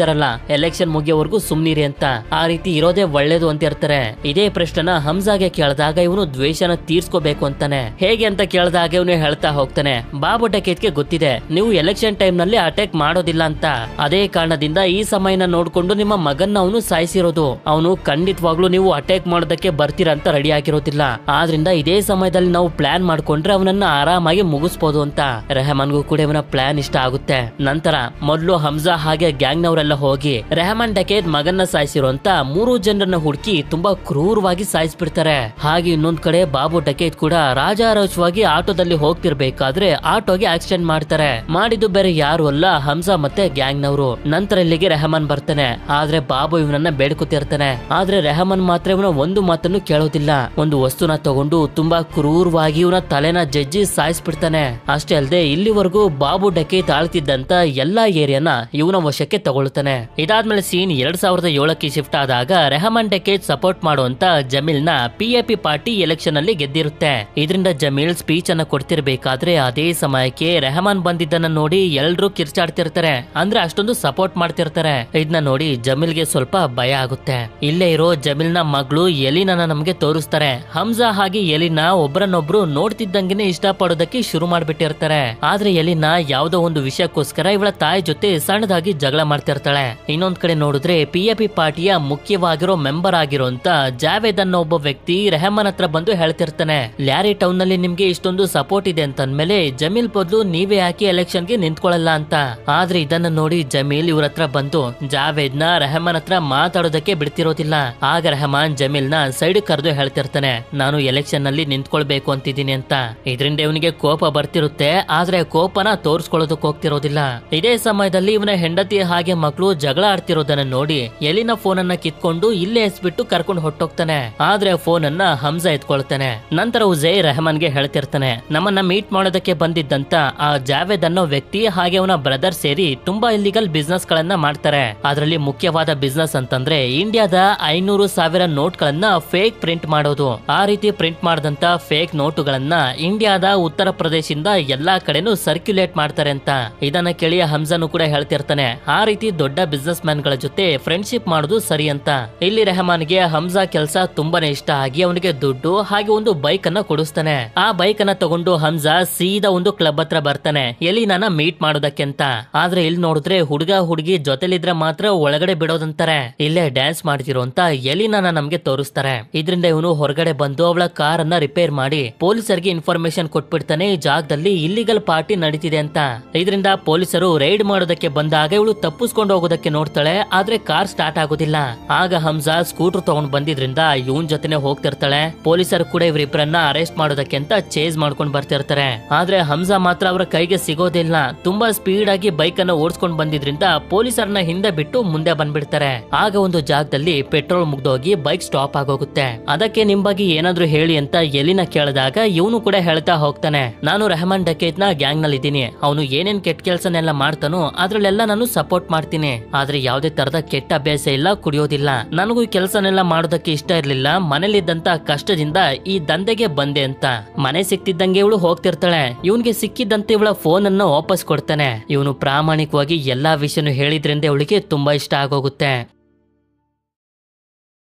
ಎಲೆಕ್ಷನ್ ಮುಗಿಯೋವರೆಗೂ ಸುಮ್ನಿರಿ ಅಂತ, ಆ ರೀತಿ ಇರೋದೇ ಒಳ್ಳೇದು ಅಂತ ಇರ್ತಾರೆ. ಇದೇ ಪ್ರಶ್ನೆನ ಹಂಸಾಗೆ ಕೇಳಿದಾಗ ಇವನು ದ್ವೇಷನ ತೀರ್ಸ್ಕೋಬೇಕು ಅಂತಾನೆ. ಹೇಗೆ ಅಂತ ಕೇಳಿದಾಗ ಇವನು ಹೇಳ್ತಾ ಹೋಗ್ತಾನೆ, ಬಾಬು ಡೆಕೈತ್ಗೆ ಗೊತ್ತಿದೆ ನೀವು ಎಲೆಕ್ಷನ್ ಟೈಮ್ ನಲ್ಲಿ ಅಟ್ಯಾಕ್ ಮಾಡೋದಿಲ್ಲ ಅಂತ, ಅದೇ ಕಾರಣದಿಂದ ಈ ಸಮಯನ ನೋಡ್ಕೊಂಡು ನಿಮ್ಮ ಮಗನ್ನ ಅವನು ಸಾಯಿಸಿರೋದು. ಅವನು ಖಂಡಿತವಾಗ್ಲೂ ನೀವು ಅಟ್ಯಾಕ್ ಮಾಡೋದಕ್ಕೆ ಬರ್ತೀರಾ ಅಂತ ರೆಡಿ ಆಗಿರೋದಿಲ್ಲ, ಆದ್ರಿಂದ ಇದೇ ಸಮಯದಲ್ಲಿ ನಾವು ಪ್ಲಾನ್ ಮಾಡ್ಕೊಂಡ್ರೆ ಅವನನ್ನ ಆರಾಮಾಗಿ ಮುಗಿಸ್ಬೋದು ಅಂತ. ರೆಹಮಾನ್ಗೂ ಕೂಡ ಇವನ ಪ್ಲಾನ್ ಇಷ್ಟ ಆಗುತ್ತೆ. ನಂತರ ಮೊದಲು ಹಂಸಾ ಹಾಗೆ ಗ್ಯಾಂಗ್ ನವರೆಲ್ಲ ಹೋಗಿ ರೆಹಮಾನ್ ಡೆಕೈತ್ ಮಗನ್ನ ಸಾಯಿಸಿರುವಂತ 3 ಜನರನ್ನ ಹುಡುಕಿ ತುಂಬಾ ಕ್ರೂರವಾಗಿ ಸಾಯಿಸ್ಬಿಡ್ತಾರೆ. ಹಾಗೆ ಇನ್ನೊಂದ್ ಕಡೆ ಬಾಬು ಡೆಕೈತ್ ಕೂಡ ರಾಜಾರೋಷವಾಗಿ ಆಟೋದಲ್ಲಿ ಹೋಗ್ತಿರ್ಬೇಕಾದ್ರೆ ಆಟೋಗೆ ಆಕ್ಸಿಡೆಂಟ್ ಮಾಡ್ತಾರೆ. ಮಾಡಿದ್ದು ಬೇರೆ ಯಾರು ಅಲ್ಲ ಹಂಸಾ ಮತ್ತೆ ಗ್ಯಾಂಗ್ ನವರು. ನಂತರ ಇಲ್ಲಿಗೆ ರೆಹಮಾನ್ ಬರ್ತಾನೆ. ಆದ್ರೆ ಬಾಬು ಇವನನ್ನ ಬೇಡ್ಕೊತಿರ್ತಾನೆ. ಆದ್ರೆ ರೆಹಮಾನ್ ಮಾತ್ರ ಇವನ ಒಂದು ಮಾತನ್ನು ಕೇಳೋದಿಲ್ಲ. ಒಂದು ವಸ್ತುನ ತಗೊಂಡು ತುಂಬಾ ಕ್ರೂರವಾಗಿ ಇವನ ತಲೆನ ಜಜ್ಜಿ ಸಾಯಿಸ್ಬಿಡ್ತಾನೆ. ಅಷ್ಟೇ ಅಲ್ಲದೆ ಇಲ್ಲಿವರೆಗೂ ಬಾಬು ಡೆಕೈತ್ ಆಳ್ತಿದ್ದಂತ ಎಲ್ಲಾ ಏರಿಯಾನ ಇವನ ವಶಕ್ಕೆ ತಗೊಳ್ತಾನೆ. ಹೇಳ್ತಿರ್ತಾನೆ. ಇದಾದ್ಮೇಲೆ ಸೀನ್ 2007ಕ್ಕೆ ಶಿಫ್ಟ್ ಆದಾಗ ರೆಹಮಾನ್ ಡಕೇತ್ ಸಪೋರ್ಟ್ ಮಾಡುವಂತ ಜಮೀಲ್ ನ PAP ಪಾರ್ಟಿ ಎಲೆಕ್ಷನ್ ಅಲ್ಲಿ ಗೆದ್ದಿರುತ್ತೆ. ಇದರಿಂದ ಜಮೀಲ್ ಸ್ಪೀಚ್ ಅನ್ನ ಕೊಡ್ತಿರ್ಬೇಕಾದ್ರೆ ಅದೇ ಸಮಯಕ್ಕೆ ರೆಹಮಾನ್ ಬಂದಿದ್ದನ್ನ ನೋಡಿ ಎಲ್ರು ಕಿರ್ಚಾಡ್ತಿರ್ತಾರೆ, ಅಂದ್ರೆ ಅಷ್ಟೊಂದು ಸಪೋರ್ಟ್ ಮಾಡ್ತಿರ್ತಾರೆ. ಇದನ್ನ ನೋಡಿ ಜಮೀಲ್ಗೆ ಸ್ವಲ್ಪ ಭಯ ಆಗುತ್ತೆ. ಇಲ್ಲೇ ಇರೋ ಜಮೀಲ್ ನ ಮಗಳು ಎಲಿನಾ ನಮ್ಗೆ ತೋರಿಸ್ತಾರೆ. ಹಮ್ಜಾ ಹಾಗೆ ಎಲಿನಾ ಒಬ್ರನ್ನೊಬ್ರು ನೋಡ್ತಿದ್ದಂಗೆನೆ ಇಷ್ಟ ಪಡೋದಕ್ಕೆ ಶುರು ಮಾಡ್ಬಿಟ್ಟಿರ್ತಾರೆ. ಆದ್ರೆ ಎಲಿನಾ ಯಾವ್ದೋ ಒಂದು ವಿಷಯಕ್ಕೋಸ್ಕರ ಇವಳ ತಾಯಿ ಜೊತೆ ಸಣ್ಣದಾಗಿ ಜಗಳ ಮಾಡ್ತಿರ್ತಾಳೆ. ಇನ್ನೊಂದ್ ಕಡೆ ನೋಡಿದ್ರೆ PAP ಪಾರ್ಟಿಯ ಮುಖ್ಯವಾಗಿರೋ ಮೆಂಬರ್ ಆಗಿರೋಂತ ಜಾವೇದ್ ಅನ್ನೋ ಒಬ್ಬ ವ್ಯಕ್ತಿ ರೆಹಮಾನ್ ಹತ್ರ ಬಂದು ಹೇಳ್ತಿರ್ತಾನೆ, ಲ್ಯಾರಿ ಟೌನ್ ನಲ್ಲಿ ನಿಮ್ಗೆ ಇಷ್ಟೊಂದು ಸಪೋರ್ಟ್ ಇದೆ ಅಂತಂದ್ಮೇಲೆ ಜಮೀಲ್ ಬದಲು ನೀವೇ ಹಾಕಿ ಎಲೆಕ್ಷನ್ ಗೆ ನಿಂತ್ಕೊಳ್ಳಲ್ಲ ಅಂತ. ಆದ್ರೆ ಇದನ್ನ ನೋಡಿ ಜಮೀಲ್ ಇವ್ರ ಹತ್ರ ಬಂದು ಜಾವೇದ್ ನ ರೆಹಮಾನ್ ಹತ್ರ ಮಾತಾಡೋದಕ್ಕೆ ಬಿಡ್ತಿರೋದಿಲ್ಲ. ಆಗ ರೆಹಮಾನ್ ಜಮೀಲ್ ನ ಸೈಡ್ ಕರೆದು ಹೇಳ್ತಿರ್ತಾನೆ, ನಾನು ಎಲೆಕ್ಷನ್ ನಲ್ಲಿ ನಿಂತ್ಕೊಳ್ಬೇಕು ಅಂತಿದ್ದೀನಿ ಅಂತ. ಇದರಿಂದ ಇವನಿಗೆ ಕೋಪ ಬರ್ತಿರುತ್ತೆ, ಆದ್ರೆ ಕೋಪನ ತೋರ್ಸ್ಕೊಳ್ಳೋದಕ್ಕೆ ಹೋಗ್ತಿರೋದಿಲ್ಲ. ಇದೇ ಸಮಯದಲ್ಲಿ ಇವನ ಹೆಂಡತಿ ಹಾಗೆ ಮಕ್ಕಳು ಜಗಳ ಆಡ್ತಿರೋದನ್ನ ನೋಡಿ ಎಲಿನ ಫೋನ್ ಅನ್ನ ಕಿತ್ಕೊಂಡು ಇಲ್ಲೇ ಎಸ್ಬಿಟ್ಟು ಕರ್ಕೊಂಡು ಹೊಟ್ಟೋಗ್ತಾನೆ. ಆದ್ರೆ ಫೋನ್ ಅನ್ನ ಹಮ್ಜಾ ಎತ್ಕೊಳ್ತಾನೆ. ನಂತರ ಉಜೈ ರೆಹಮಾನ್ಗೆ ಹೇಳ್ತಿರ್ತಾನೆ, ನಮ್ಮನ್ನ ಮೀಟ್ ಮಾಡೋದಕ್ಕೆ ಬಂದಿದ್ದಂತ ಆ ಜಾವೇದ್ ಅನ್ನೋ ವ್ಯಕ್ತಿ ಹಾಗೆ ಅವನ ಬ್ರದರ್ ಸೇರಿ ತುಂಬಾ ಇಲ್ಲಿಗಲ್ ಬಿಸ್ನೆಸ್ ಗಳನ್ನ ಮಾಡ್ತಾರೆ. ಅದರಲ್ಲಿ ಮುಖ್ಯವಾದ ಬಿಸ್ನೆಸ್ ಅಂತಂದ್ರೆ ಇಂಡಿಯಾದ 500,000 ನೋಟ್ ಗಳನ್ನ ಫೇಕ್ ಪ್ರಿಂಟ್ ಮಾಡೋದು. ಆ ರೀತಿ ಪ್ರಿಂಟ್ ಮಾಡಿದಂತ ಫೇಕ್ ನೋಟುಗಳನ್ನ ಇಂಡಿಯಾದ ಉತ್ತರ ಪ್ರದೇಶದಿಂದ ಎಲ್ಲಾ ಕಡೆನೂ ಸರ್ಕ್ಯುಲೇಟ್ ಮಾಡ್ತಾರೆ ಅಂತ. ಇದನ್ನ ಕೇಳಿ ಹಮ್ಜಾನು ಕೂಡ ಹೇಳ್ತಿರ್ತಾನೆ, ಆ ರೀತಿ ದೊಡ್ಡ ಬಿಸ್ನೆಸ್ ಮ್ಯಾನ್ ಗಳ ಜೊತೆ ಫ್ರೆಂಡ್ಶಿಪ್ ಮಾಡೋದು ಸರಿ ಅಂತ. ಇಲ್ಲಿ ರೆಹಮಾನ್ಗೆ ಹಮ್ಜಾ ಕೆಲಸ ತುಂಬಾನೇ ಇಷ್ಟ ಆಗಿ ಅವನಿಗೆ ದುಡ್ಡು ಹಾಗೆ ಒಂದು ಬೈಕ್ ಅನ್ನ ಕೊಡಿಸ್ತಾನೆ. ಆ ಬೈಕ್ ಅನ್ನ ತಗೊಂಡು ಹಮ್ಜಾ ಸೀದಾ ಒಂದು ಕ್ಲಬ್ ಹತ್ರ ಬರ್ತಾನೆ ಎಲಿನಾನ ಮೀಟ್ ಮಾಡೋದಕ್ಕೆ ಅಂತ. ಆದ್ರೆ ಇಲ್ಲಿ ನೋಡಿದ್ರೆ ಹುಡುಗ ಹುಡುಗಿ ಜೊತೆಲಿದ್ರೆ ಮಾತ್ರ ಒಳಗಡೆ ಬಿಡೋದಂತಾರೆ. ಇಲ್ಲೇ ಡ್ಯಾನ್ಸ್ ಮಾಡ್ತಿರೋಂತ ಎಲಿನಾನ ನಮ್ಗೆ ತೋರಿಸ್ತಾರೆ. ಇದರಿಂದ ಇವನು ಹೊರಗಡೆ ಬಂದು ಅವಳ ಕಾರ್ ಅನ್ನ ರಿಪೇರ್ ಮಾಡಿ ಪೊಲೀಸರಿಗೆ ಇನ್ಫಾರ್ಮೇಶನ್ ಕೊಟ್ಬಿಡ್ತಾನೆ, ಈ ಜಾಗದಲ್ಲಿ ಇಲ್ಲಿಗಲ್ ಪಾರ್ಟಿ ನಡೀತಿದೆ ಅಂತ. ಇದರಿಂದ ಪೊಲೀಸರು ರೈಡ್ ಮಾಡೋದಕ್ಕೆ ಬಂದಾಗ ಇವಳು ತಪ್ಪಿಸ್ಕೊಂಡು ಹೋಗೋದಕ್ಕೆ ನೋಡ್ತಾಳೆ, ಆದ್ರೆ ಕಾರ್ ಸ್ಟಾರ್ಟ್ ಆಗೋದಿಲ್ಲ. ಆಗ ಹಮ್ಜಾ ಸ್ಕೂಟರ್ ತಗೊಂಡ್ ಬಂದಿದ್ರಿಂದ ಇವನ್ ಜೊತೆನೆ ಹೋಗ್ತಿರ್ತಾಳೆ. ಪೊಲೀಸರು ಕೂಡ ಇವರಿಬ್ಬರನ್ನ ಅರೆಸ್ಟ್ ಮಾಡೋದಕ್ಕೆ ಅಂತ ಚೇಸ್ ಮಾಡ್ಕೊಂಡ್ ಬರ್ತಿರ್ತಾರೆ. ಆದ್ರೆ ಹಮ್ಜಾ ಮಾತ್ರ ಅವರ ಕೈಗೆ ಸಿಗೋದಿಲ್ಲ. ತುಂಬಾ ಸ್ಪೀಡ್ ಆಗಿ ಬೈಕ್ ಅನ್ನ ಓಡಿಸ್ಕೊಂಡ್ ಬಂದಿದ್ರಿಂದ ಪೊಲೀಸರನ್ನ ಹಿಂದೆ ಬಿಟ್ಟು ಮುಂದೆ ಬಂದ್ಬಿಡ್ತಾರೆ. ಆಗ ಒಂದು ಜಾಗದಲ್ಲಿ ಪೆಟ್ರೋಲ್ ಮುಗ್ದೋಗಿ ಬೈಕ್ ಸ್ಟಾಪ್ ಆಗೋಗುತ್ತೆ. ಅದಕ್ಕೆ ನಿಮ್ ಬಗ್ಗೆ ಏನಾದ್ರೂ ಹೇಳಿ ಅಂತ ಎಲಿನ ಕೇಳಿದಾಗ ಇವನು ಕೂಡ ಹೇಳ್ತಾ ಹೋಗ್ತಾನೆ, ನಾನು ರೆಹಮಾನ್ ಡಕೇತ್ ನ ಗ್ಯಾಂಗ್ ನಲ್ಲಿ ಇದ್ದೀನಿ. ಅವನು ಏನೇನ್ ಕೆಟ್ಟ ಕೆಲ್ಸನೆಲ್ಲ ಮಾಡ್ತಾನೋ ಅದ್ರಲ್ಲೆಲ್ಲ ನಾನು ಸಪೋರ್ಟ್ ಮಾಡ್ತೀನಿ. ಆದ್ರೆ ಯಾವ್ದೇ ತರದ ಕೆಟ್ಟ ಅಭ್ಯಾಸ ಇಲ್ಲ, ಕುಡಿಯೋದಿಲ್ಲ. ನನಗೂ ಈ ಕೆಲಸನೆಲ್ಲ ಮಾಡೋದಕ್ಕೆ ಇಷ್ಟ ಇರ್ಲಿಲ್ಲ. ಮನೇಲಿದ್ದಂತ ಕಷ್ಟದಿಂದ ಈ ದಂಧೆಗೆ ಬಂದೆ ಅಂತ. ಮನೆ ಸಿಕ್ತಿದ್ದಂಗೆ ಇವಳು ಹೋಗ್ತಿರ್ತಾಳೆ. ಇವನ್ಗೆ ಸಿಕ್ಕಿದ್ದಂತೆ ಇವಳ ಫೋನ್ ಅನ್ನು ವಾಪಸ್ ಕೊಡ್ತಾನೆ. ಇವನು ಪ್ರಾಮಾಣಿಕವಾಗಿ ಎಲ್ಲಾ ವಿಷಯನು ಹೇಳಿದ್ರಿಂದ ಇವಳಿಗೆ ತುಂಬಾ ಇಷ್ಟ ಆಗೋಗುತ್ತೆ.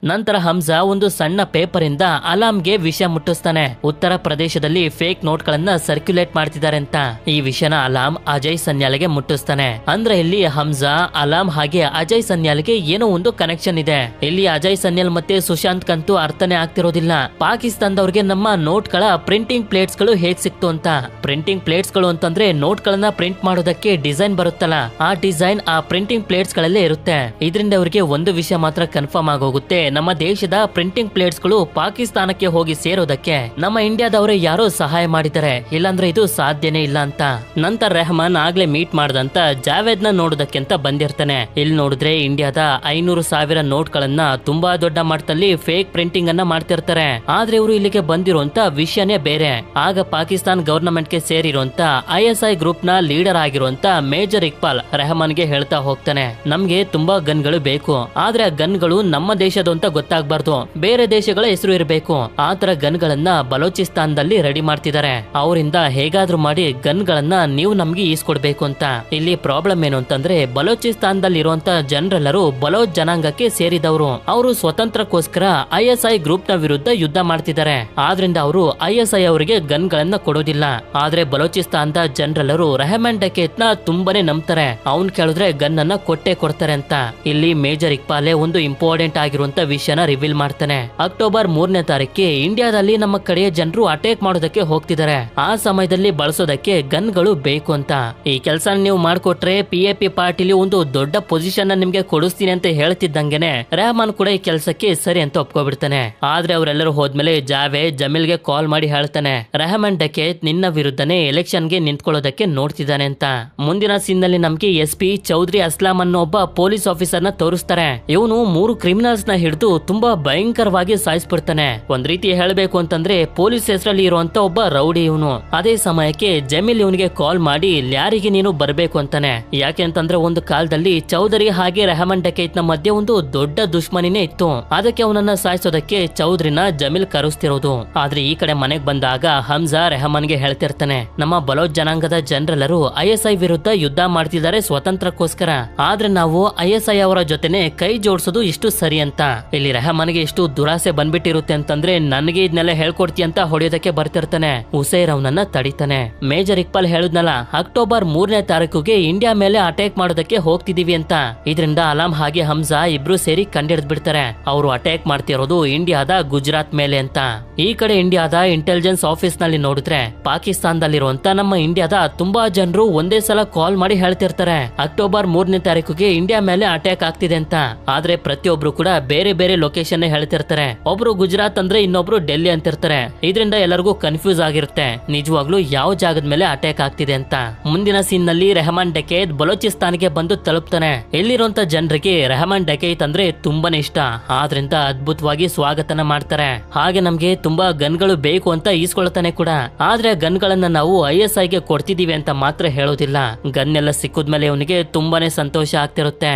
ನಂತರ ಹಮ್ಜಾ ಒಂದು ಸಣ್ಣ ಪೇಪರ್ ಇಂದ ಅಲಾಮ್ಗೆ ವಿಷಯ ಮುಟ್ಟಿಸ್ತಾನೆ, ಉತ್ತರ ಪ್ರದೇಶದಲ್ಲಿ ಫೇಕ್ ನೋಟ್ ಗಳನ್ನ ಸರ್ಕ್ಯುಲೇಟ್ ಮಾಡ್ತಿದ್ದಾರೆ ಅಂತ. ಈ ವಿಷಯನ ಅಲಾಮ್ ಅಜಯ್ ಸನ್ಯಾಲ್ಗೆ ಮುಟ್ಟಿಸ್ತಾನೆ. ಅಂದ್ರೆ ಇಲ್ಲಿ ಹಮ್ಜಾ, ಅಲಾಮ್ ಹಾಗೆ ಅಜಯ್ ಸನ್ಯಾಲ್ಗೆ ಏನೋ ಒಂದು ಕನೆಕ್ಷನ್ ಇದೆ. ಇಲ್ಲಿ ಅಜಯ್ ಸನ್ಯಾಲ್ ಮತ್ತೆ ಸುಶಾಂತ್ ಕಂತೂ ಅರ್ಥನೇ ಆಗ್ತಿರೋದಿಲ್ಲ. ಪಾಕಿಸ್ತಾನದವ್ರಿಗೆ ನಮ್ಮ ನೋಟ್ ಗಳ ಪ್ರಿಂಟಿಂಗ್ ಪ್ಲೇಟ್ಸ್ ಗಳು ಹೇಗ್ ಸಿಕ್ತು ಅಂತ. ಪ್ರಿಂಟಿಂಗ್ ಪ್ಲೇಟ್ಸ್ ಗಳು ಅಂತಂದ್ರೆ ನೋಟ್ ಗಳನ್ನ ಪ್ರಿಂಟ್ ಮಾಡೋದಕ್ಕೆ ಡಿಸೈನ್ ಬರುತ್ತಲ್ಲ, ಆ ಡಿಸೈನ್ ಆ ಪ್ರಿಂಟಿಂಗ್ ಪ್ಲೇಟ್ಸ್ ಗಳಲ್ಲೇ ಇರುತ್ತೆ. ಇದರಿಂದ ಅವರಿಗೆ ಒಂದು ವಿಷಯ ಮಾತ್ರ ಕನ್ಫರ್ಮ್ ಆಗೋಗುತ್ತೆ, ನಮ್ಮ ದೇಶದ ಪ್ರಿಂಟಿಂಗ್ ಪ್ಲೇಟ್ಸ್ ಗಳು ಪಾಕಿಸ್ತಾನಕ್ಕೆ ಹೋಗಿ ಸೇರೋದಕ್ಕೆ ನಮ್ಮ ಇಂಡಿಯಾದವರೇ ಯಾರೋ ಸಹಾಯ ಮಾಡಿದ್ದಾರೆ, ಇಲ್ಲಾಂದ್ರೆ ಇದು ಸಾಧ್ಯನೇ ಇಲ್ಲ ಅಂತ. ನಂತರ ರೆಹಮಾನ್ ಆಗ್ಲೇ ಮೀಟ್ ಮಾಡದಂತ ಜಾವೇದ್ ನ ನೋಡೋದಕ್ಕೆ ಅಂತ ಬಂದಿರ್ತಾನೆ. ಇಲ್ಲಿ ನೋಡಿದ್ರೆ ಇಂಡಿಯಾದ 500,000 ನೋಟ್ ಗಳನ್ನ ತುಂಬಾ ದೊಡ್ಡ ಮಟ್ಟದಲ್ಲಿ ಫೇಕ್ ಪ್ರಿಂಟಿಂಗ್ ಅನ್ನ ಮಾಡ್ತಿರ್ತಾರೆ. ಆದ್ರೆ ಇವರು ಇಲ್ಲಿಗೆ ಬಂದಿರುವಂತ ವಿಷಯನೇ ಬೇರೆ. ಆಗ ಪಾಕಿಸ್ತಾನ್ ಗವರ್ನಮೆಂಟ್ ಗೆ ಸೇರಿರುವಂತ ISI ಗ್ರೂಪ್ ನ ಲೀಡರ್ ಆಗಿರುವಂತ ಮೇಜರ್ ಇಕ್ಬಾಲ್ ರೆಹಮಾನ್ಗೆ ಹೇಳ್ತಾ ಹೋಗ್ತಾನೆ, ನಮ್ಗೆ ತುಂಬಾ ಗನ್ಗಳು ಬೇಕು, ಆದ್ರೆ ಆ ಗನ್ಗಳು ನಮ್ಮ ದೇಶದ ಅಂತ ಗೊತ್ತಾಗಬಾರ್ದು, ಬೇರೆ ದೇಶಗಳ ಹೆಸರು ಇರಬೇಕು. ಆತರ ಗನ್ಗಳನ್ನ ಬಲೂಚಿಸ್ತಾನದಲ್ಲಿ ರೆಡಿ ಮಾಡ್ತಿದ್ದಾರೆ. ಅವರಿಂದ ಹೇಗಾದ್ರೂ ಮಾಡಿ ಗನ್ಗಳನ್ನ ನೀವು ನಮ್ಗೆ ಈಸ್ಕೊಡ್ಬೇಕು ಅಂತ. ಇಲ್ಲಿ ಪ್ರಾಬ್ಲಮ್ ಏನು ಅಂತಂದ್ರೆ ಬಲೂಚಿಸ್ತಾನದಲ್ಲಿ ಇರುವಂತ ಜನರೆಲ್ಲರೂ ಬಲೋಚ್ ಜನಾಂಗಕ್ಕೆ ಸೇರಿದವರು. ಅವರು ಸ್ವತಂತ್ರಕ್ಕೋಸ್ಕರ ISI ಗ್ರೂಪ್ ನ ವಿರುದ್ಧ ಯುದ್ಧ ಮಾಡ್ತಿದ್ದಾರೆ. ಆದ್ರಿಂದ ಅವರು ISI ಅವರಿಗೆ ಗನ್ಗಳನ್ನ ಕೊಡೋದಿಲ್ಲ. ಆದ್ರೆ ಬಲೂಚಿಸ್ತಾನದ ಜನರೆಲ್ಲರೂ ರೆಹಮಾನ್ ಡಕೇತ್ ನ ತುಂಬಾನೇ ನಂಬ್ತಾರೆ. ಅವ್ನ್ ಕೇಳಿದ್ರೆ ಗನ್ ಅನ್ನ ಕೊಟ್ಟೆ ಕೊಡ್ತಾರೆ ಅಂತ. ಇಲ್ಲಿ ಮೇಜರ್ ಇಕ್ಬಾಲೆ ಒಂದು ಇಂಪಾರ್ಟೆಂಟ್ ಆಗಿರುವಂತ ವಿಷಯನ ರಿವೀಲ್ ಮಾಡ್ತಾನೆ. ಅಕ್ಟೋಬರ್ 3ನೇ ತಾರೀಕಿಗೆ ಇಂಡಿಯಾದಲ್ಲಿ ನಮ್ಮ ಕಡೆಯ ಜನರು ಅಟ್ಯಾಕ್ ಮಾಡೋದಕ್ಕೆ ಹೋಗ್ತಿದ್ದಾರೆ. ಆ ಸಮಯದಲ್ಲಿ ಬಳಸೋದಕ್ಕೆ ಗನ್ಗಳು ಬೇಕು ಅಂತ. ಈ ಕೆಲಸ ನೀವು ಮಾಡ್ಕೊಟ್ರೆ PAP ಪಾರ್ಟಿಲಿ ಒಂದು ದೊಡ್ಡ ಪೊಸಿಷನ್ ನಿಮ್ಗೆ ಕೊಡಿಸ್ತೀನಿ ಅಂತ ಹೇಳ್ತಿದ್ದಂಗೆನೆ ರೆಹಮಾನ್ ಕೂಡ ಈ ಕೆಲಸಕ್ಕೆ ಸರಿ ಅಂತ ಒಪ್ಕೊಬಿಡ್ತಾನೆ. ಆದ್ರೆ ಅವರೆಲ್ಲರೂ ಹೋದ್ಮೇಲೆ ಜಾವೇದ್ ಜಮೀಲ್ಗೆ ಕಾಲ್ ಮಾಡಿ ಹೇಳ್ತಾನೆ, ರೆಹಮಾನ್ ಡಕೇತ್ ನಿನ್ನ ವಿರುದ್ಧನೇ ಎಲೆಕ್ಷನ್ ಗೆ ನಿಂತ್ಕೊಳ್ಳೋದಕ್ಕೆ ನೋಡ್ತಿದ್ದಾನೆ ಅಂತ. ಮುಂದಿನ ಸೀನ್ ನಲ್ಲಿ ನಮ್ಗೆ SP ಚೌಧರಿ ಅಸ್ಲಾಂ ಅನ್ನೋ ಒಬ್ಬ ಪೊಲೀಸ್ ಆಫೀಸರ್ ನ ತೋರಿಸ್ತಾರೆ. ಇವನು 3 ಕ್ರಿಮಿನಲ್ಸ್ ನ ಹಿಡಿದು ಹಿಡಿದು ತುಂಬಾ ಭಯಂಕರವಾಗಿ ಸಾಯಿಸ್ಬಿಡ್ತಾನೆ. ಒಂದ್ ರೀತಿ ಹೇಳ್ಬೇಕು ಅಂತಂದ್ರೆ ಪೊಲೀಸ್ ಹೆಸರಲ್ಲಿ ಇರುವಂತ ಒಬ್ಬ ರೌಡಿ ಇವನು. ಅದೇ ಸಮಯಕ್ಕೆ ಜಮೀಲ್ ಇವನಿಗೆ ಕಾಲ್ ಮಾಡಿ ಯಾರಿಗೆ ನೀನು ಬರ್ಬೇಕು ಅಂತಾನೆ. ಯಾಕೆ ಅಂತಂದ್ರೆ ಒಂದು ಕಾಲದಲ್ಲಿ ಚೌಧರಿ ಹಾಗೆ ರೆಹಮಾನ್ ಡಕೈತ್ ನ ಮಧ್ಯೆ ಒಂದು ದೊಡ್ಡ ದುಶ್ಮನಿನೇ ಇತ್ತು. ಅದಕ್ಕೆ ಅವನನ್ನ ಸಾಯಿಸೋದಕ್ಕೆ ಚೌಧರಿನ ಜಮೀಲ್ ಕರೆಸ್ತಿರೋದು. ಆದ್ರೆ ಈ ಕಡೆ ಮನೆಗ್ ಬಂದಾಗ ಹಮ್ಜಾ ರೆಹಮಾನ್ಗೆ ಹೇಳ್ತಿರ್ತಾನೆ, ನಮ್ಮ ಬಲೋಚ್ ಜನಾಂಗದ ಜನರೆಲ್ಲರೂ ISI ವಿರುದ್ಧ ಯುದ್ಧ ಮಾಡ್ತಿದ್ದಾರೆ ಸ್ವತಂತ್ರಕ್ಕೋಸ್ಕರ. ಆದ್ರೆ ನಾವು ISI ಅವರ ಜೊತೆನೆ ಕೈ ಜೋಡಿಸೋದು ಇಷ್ಟು ಸರಿ ಅಂತ. ಇಲ್ಲಿ ರೆಹಮಾನ್ಗೆ ಎಷ್ಟು ದುರಾಸೆ ಬಂದ್ಬಿಟ್ಟಿರುತ್ತೆ ಅಂತಂದ್ರೆ ನನಗೆ ಇದನ್ನೆಲ್ಲ ಹೇಳ್ಕೊಡ್ತಿ ಅಂತ ಹೊಡೆಯೋದಕ್ಕೆ ಬರ್ತಿರ್ತಾನೆ. ಉಸೈರ್ ಅವನನ್ನ ತಡಿತಾನೆ. ಮೇಜರ್ ಇಕ್ಬಾಲ್ ಹೇಳಿದ್ನಲ್ಲ, ಅಕ್ಟೋಬರ್ 3ನೇ ತಾರೀಕುಗೆ ಇಂಡಿಯಾ ಮೇಲೆ ಅಟ್ಯಾಕ್ ಮಾಡೋದಕ್ಕೆ ಹೋಗ್ತಿದೀವಿ ಅಂತ. ಇದರಿಂದ ಅಲಾಮ್ ಹಾಗೆ ಹಮ್ಜಾ ಇಬ್ರು ಸೇರಿ ಕಂಡಿಡ್ದ್ ಬಿಡ್ತಾರೆ. ಅವರು ಅಟ್ಯಾಕ್ ಮಾಡ್ತಿರೋದು ಇಂಡಿಯಾದ ಗುಜರಾತ್ ಮೇಲೆ ಅಂತ. ಈ ಕಡೆ ಇಂಡಿಯಾದ ಇಂಟೆಲಿಜೆನ್ಸ್ ಆಫೀಸ್ ನಲ್ಲಿ ನೋಡಿದ್ರೆ ಪಾಕಿಸ್ತಾನದಲ್ಲಿರುವಂತ ನಮ್ಮ ಇಂಡಿಯಾದ ತುಂಬಾ ಜನರು ಒಂದೇ ಸಲ ಕಾಲ್ ಮಾಡಿ ಹೇಳ್ತಿರ್ತಾರೆ ಅಕ್ಟೋಬರ್ 3ನೇ ತಾರೀಕುಗೆ ಇಂಡಿಯಾ ಮೇಲೆ ಅಟ್ಯಾಕ್ ಆಗ್ತಿದೆ ಅಂತ. ಆದ್ರೆ ಪ್ರತಿಯೊಬ್ರು ಕೂಡ ಬೇರೆ ಬೇರೆ ಲೊಕೇಶನ್ ಹೇಳ್ತಿರ್ತಾರೆ. ಒಬ್ರು ಗುಜರಾತ್ ಅಂದ್ರೆ ಇನ್ನೊಬ್ರು ಡೆಲ್ಲಿ ಅಂತಿರ್ತಾರೆ. ಇದರಿಂದ ಎಲ್ಲರಿಗೂ ಕನ್ಫ್ಯೂಸ್ ಆಗಿರುತ್ತೆ ನಿಜವಾಗ್ಲೂ ಯಾವ ಜಾಗದ ಮೇಲೆ ಅಟ್ಯಾಕ್ ಆಗ್ತಿದೆ ಅಂತ. ಮುಂದಿನ ಸೀನ್ ನಲ್ಲಿ ರೆಹಮಾನ್ ಡಕೈತ್ ಬಲೋಚಿಸ್ತಾನ್ಗೆ ಬಂದು ತಲುಪ್ತಾನೆ. ಇಲ್ಲಿರುವಂತ ಜನರಿಗೆ ರೆಹಮಾನ್ ಡಕೈತ್ ಅಂದ್ರೆ ತುಂಬಾನೇ ಇಷ್ಟ. ಆದ್ರಿಂದ ಅದ್ಭುತವಾಗಿ ಸ್ವಾಗತನ ಮಾಡ್ತಾರೆ. ಹಾಗೆ ನಮ್ಗೆ ತುಂಬಾ ಗನ್ಗಳು ಬೇಕು ಅಂತ ಈಸ್ಕೊಳ್ತಾನೆ ಕೂಡ. ಆದ್ರೆ ಗನ್ಗಳನ್ನ ನಾವು ISIಗೆ ಕೊಡ್ತಿದೀವಿ ಅಂತ ಮಾತ್ರ ಹೇಳೋದಿಲ್ಲ. ಗನ್ ಎಲ್ಲ ಸಿಕ್ಕಿದ್ಮೇಲೆ ಅವನಿಗೆ ತುಂಬಾನೇ ಸಂತೋಷ ಆಗ್ತಿರುತ್ತೆ.